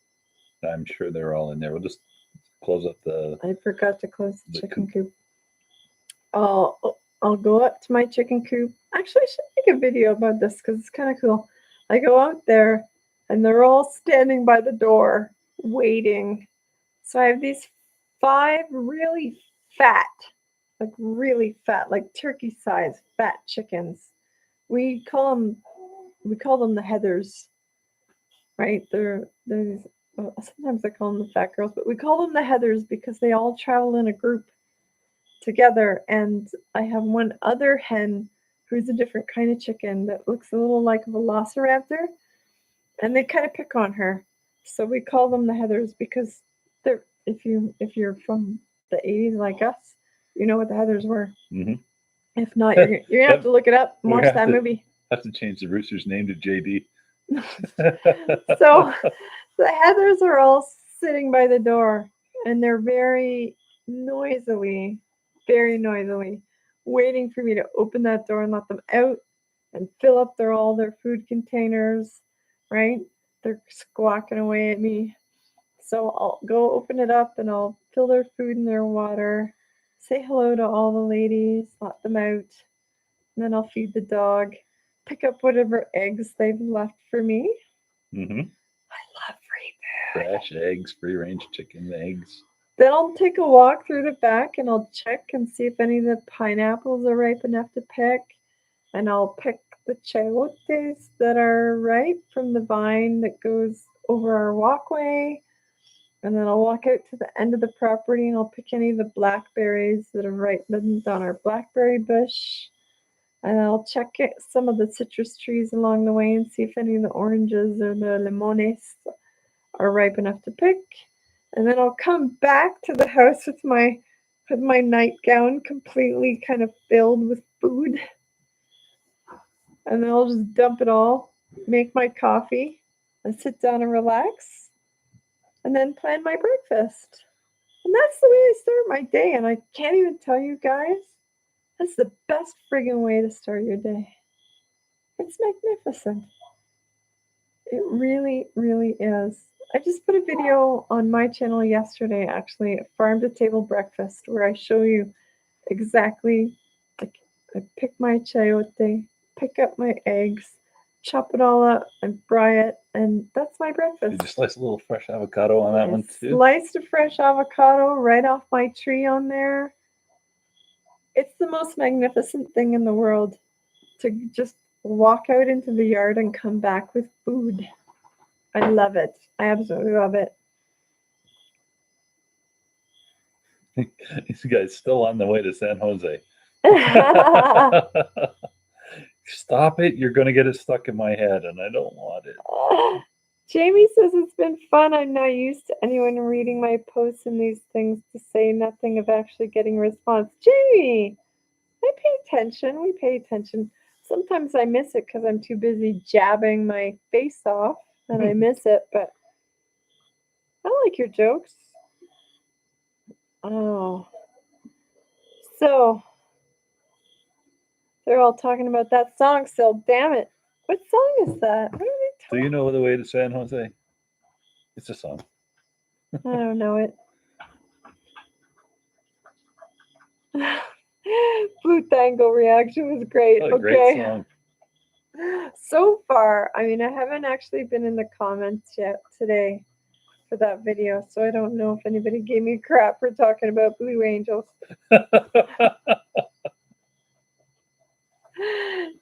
I'm sure they're all in there. We'll just close up the... I forgot to close the chicken coop. I'll go up to my chicken coop. Actually, I should make a video about this because it's kind of cool. I go out there, and they're all standing by the door waiting. So I have these 5 really fat, like turkey-sized fat chickens. We call them the Heathers, right? They're sometimes I call them the fat girls, but we call them the Heathers because they all travel in a group together. And I have one other hen who's a different kind of chicken that looks a little like a velociraptor, and they kind of pick on her. So we call them the Heathers because they're if you're from the 80s like us, you know what the Heathers were. Mm-hmm. If not, you're gonna have to look it up and watch that movie. Have to change the rooster's name to JD. So the Heathers are all sitting by the door, and they're very noisily waiting for me to open that door and let them out and fill up all their food containers, right? They're squawking away at me. So I'll go open it up and I'll fill their food and their water, say hello to all the ladies, let them out, and then I'll feed the dog, pick up whatever eggs they've left for me. Mm-hmm. I love free food. Fresh eggs, free-range chicken eggs. Then I'll take a walk through the back and I'll check and see if any of the pineapples are ripe enough to pick. And I'll pick the chayotes that are ripe from the vine that goes over our walkway. And then I'll walk out to the end of the property and I'll pick any of the blackberries that are ripened on our blackberry bush. And I'll check some of the citrus trees along the way and see if any of the oranges or the limones are ripe enough to pick. And then I'll come back to the house with my nightgown completely kind of filled with food. And then I'll just dump it all, make my coffee, and sit down and relax, and then plan my breakfast. And that's the way I start my day. And I can't even tell you guys, that's the best friggin' way to start your day. It's magnificent. It really, really is. I just put a video on my channel yesterday, actually, a farm to table breakfast, where I show you exactly, like, I pick my chayote, pick up my eggs, chop it all up, and fry it, and that's my Did breakfast. you slice a little fresh avocado on that I one too? sliced a fresh avocado right off my tree on there. It's the most magnificent thing in the world to just walk out into the yard and come back with food. I love it. I absolutely love it. These guys still on the way to San Jose. Stop it. You're going to get it stuck in my head, and I don't want it. Jamie says it's been fun. I'm not used to anyone reading my posts and these things, to say nothing of actually getting a response. Jamie, I pay attention. We pay attention. Sometimes I miss it because I'm too busy jabbing my face off, and I miss it, but I like your jokes. Oh. So, they're all talking about that song still. Damn it. What song is that? What are they Do you know the way to San Jose? It's a song. I don't know it. Blue Tango reaction was great. What a great Okay. song. So far, I mean, I haven't actually been in the comments yet today for that video, so I don't know if anybody gave me crap for talking about Blue Angels.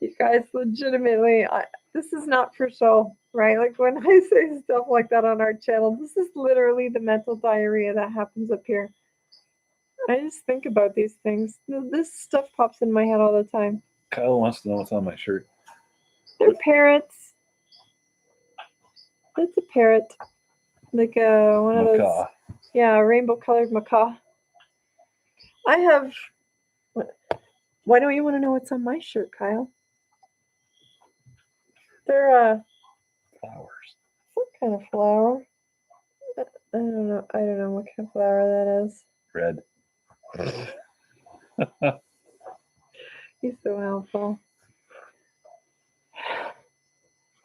You guys, legitimately, this is not for show, right? Like when I say stuff like that on our channel, this is literally the mental diarrhea that happens up here. I just think about these things. This stuff pops in my head all the time. Kyle wants to know what's on my shirt. They're parrots. That's a parrot. Like one of those. Macaw. Yeah, rainbow colored macaw. I have. Why don't you want to know what's on my shirt, Kyle? They're Flowers. what kind of flower? I don't know. I don't know what kind of flower that is. Red. He's so helpful.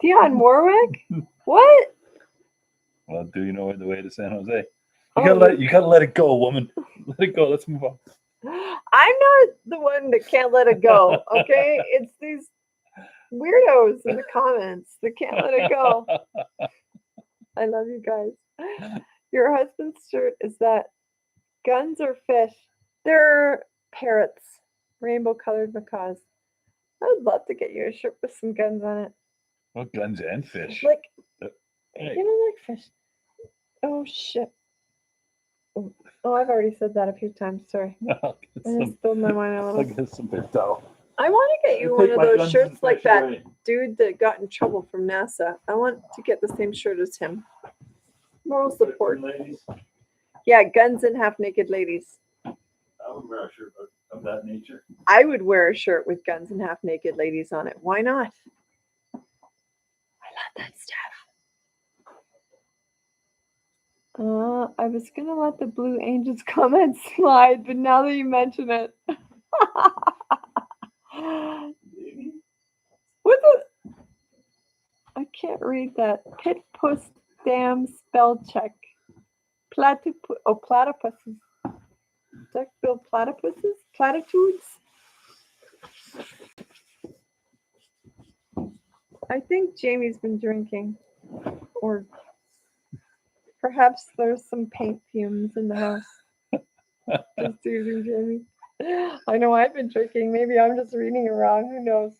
Dionne Warwick? What? Well, do you know the way to San Jose? Oh, You gotta let it go, woman. Let it go. Let's move on. I'm not the one that can't let it go, okay? It's these weirdos in the comments that can't let it go. I love you guys. Your husband's shirt is that guns or fish? They're parrots, rainbow colored macaws. I'd love to get you a shirt with some guns on it. Well, guns and fish. Like, Hey. you don't like fish. Oh, shit. Oh, I've already said that a few times. Sorry. I just spilled my wine a I'll little. get some big towel. I want to get you one of those shirts like that dude that got in trouble from NASA. I want to get the same shirt as him. Moral support. Ladies, Yeah, guns and half naked ladies. I would wear a shirt of that nature. I would wear a shirt with guns and half naked ladies on it. Why not? I love that stuff. I was gonna let the Blue Angels comment slide, but now that you mention it. What the? I can't read that. Pit puss damn spell check. Platypuses. Duck-billed platypuses? Platitudes? I think Jamie's been drinking. Or perhaps there's some paint fumes in the house. Just teasing Jamie. I know I've been drinking. Maybe I'm just reading it wrong. Who knows?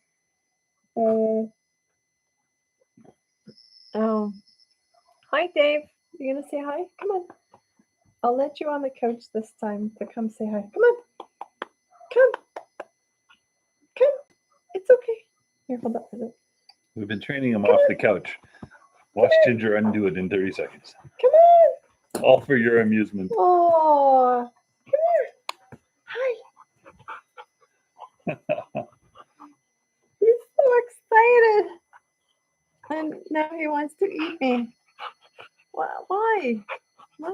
Oh. Hi, Dave. You gonna say hi? Come on. I'll let you on the couch this time to come say hi. Come on. Come. Come. It's okay. Here, hold up. We've been training him off the couch. Watch Ginger undo it in 30 seconds. Come on. All for your amusement. Oh. Come here. Hi. He's so excited. And now he wants to eat me. Why? Why?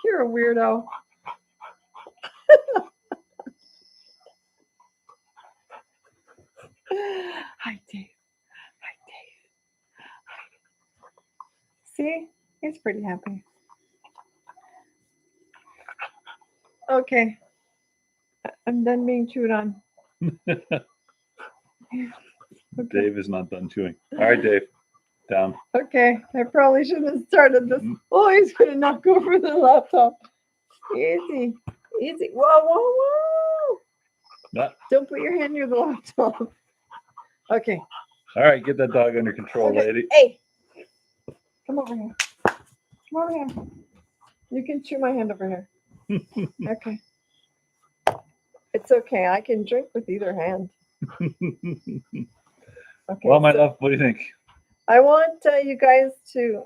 You're a weirdo. Hi, Dave. Hi, Dave. See? He's pretty happy. Okay. I'm done being chewed on. Okay. Dave is not done chewing. All right, Dave. Down. Okay. I probably shouldn't have started this. Mhm. Oh, he's going to knock over the laptop. Easy. Easy. Whoa, whoa, whoa. Ah, Don't put your hand near the laptop. Okay. all right, get that dog under control, Okay. lady. Hey. Come over here. Come over here. You can chew my hand over here. Okay. It's okay. I can drink with either hand. Okay. Well, my so love, what do you think? I want you guys to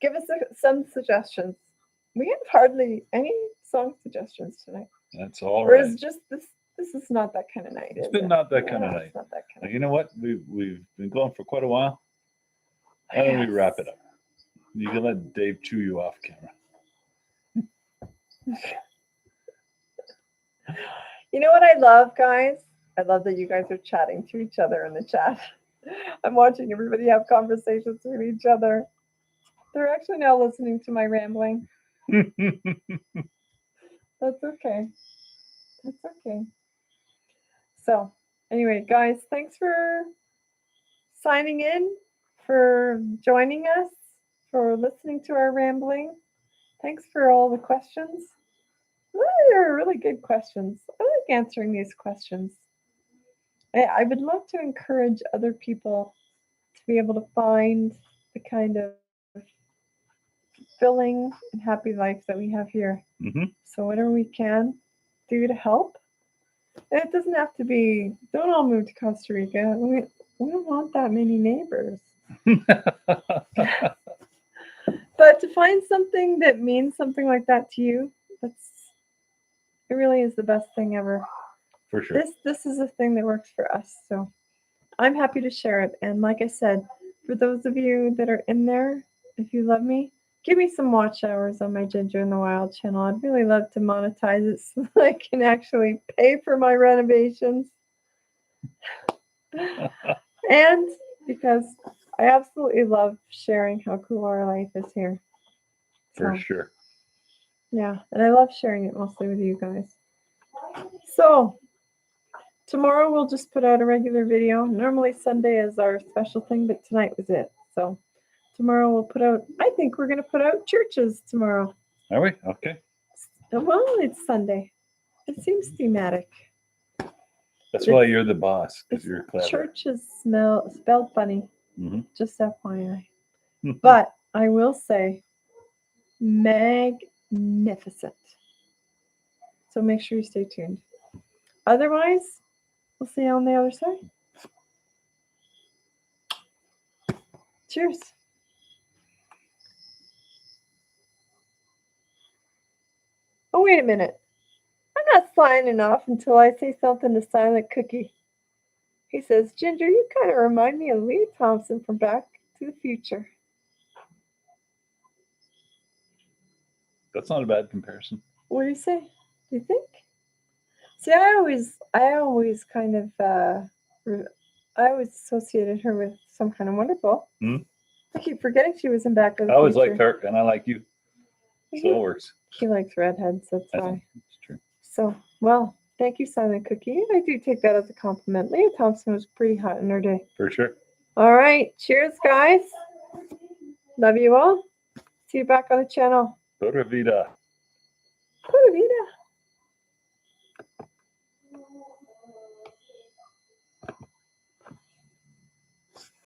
give us some suggestions. We have hardly any song suggestions tonight. That's all Or right. is just this? This is not that kind of night. It's is been it? not that kind of No, night. It's not that kind Now, of. you know what? We've been going for quite a while. Why don't we wrap it up? You can let Dave chew you off camera. You know what I love, guys? I love that you guys are chatting to each other in the chat. I'm watching everybody have conversations with each other. They're actually now listening to my rambling. That's okay. That's okay. So, anyway, guys, thanks for signing in, for joining us, for listening to our rambling. Thanks for all the questions. They're really good questions. I like answering these questions. I would love to encourage other people to be able to find the kind of fulfilling and happy life that we have here. Mhm. So whatever we can do to help. And it doesn't have to be, don't all move to Costa Rica. We don't want that many neighbors. But to find something that means something like that to you, it really is the best thing ever. For sure. This is a thing that works for us. So I'm happy to share it. And like I said, for those of you that are in there, if you love me, give me some watch hours on my Ginger in the Wild channel. I'd really love to monetize it so I can actually pay for my renovations. And because I absolutely love sharing how cool our life is here. For So, sure. yeah, and I love sharing it mostly with you guys. So, tomorrow we'll just put out a regular video. Normally Sunday is our special thing, but tonight was it. So, tomorrow we'll put out, I think we're going to put out churches tomorrow. Are we? Okay. Well, it's Sunday. It seems thematic. That's why you're the boss, because It's- you're clever. Church is spelled funny, Mhm. just FYI. But I will say, magnificent. So make sure you stay tuned. Otherwise, we'll see you on the other side. Cheers. Oh, wait a minute. I'm not signing off until I say something to Silent Cookie. He says, Ginger, you kind of remind me of Leah Thompson from Back to the Future. That's not a bad comparison. What do you say? Do you think? See, I always kind of, I always associated her with Some Kind of Wonderful. Mhm. I keep forgetting she was in Back to the I always Future. liked her, and I like you. So it works. He likes redheads, that's I why. think it's true. So, well, thank you, Silent Cookie. I do take that as a compliment. Leah Thompson was pretty hot in her day. For sure. All right. Cheers, guys. Love you all. See you back on the channel. Pura vida. Pura vida.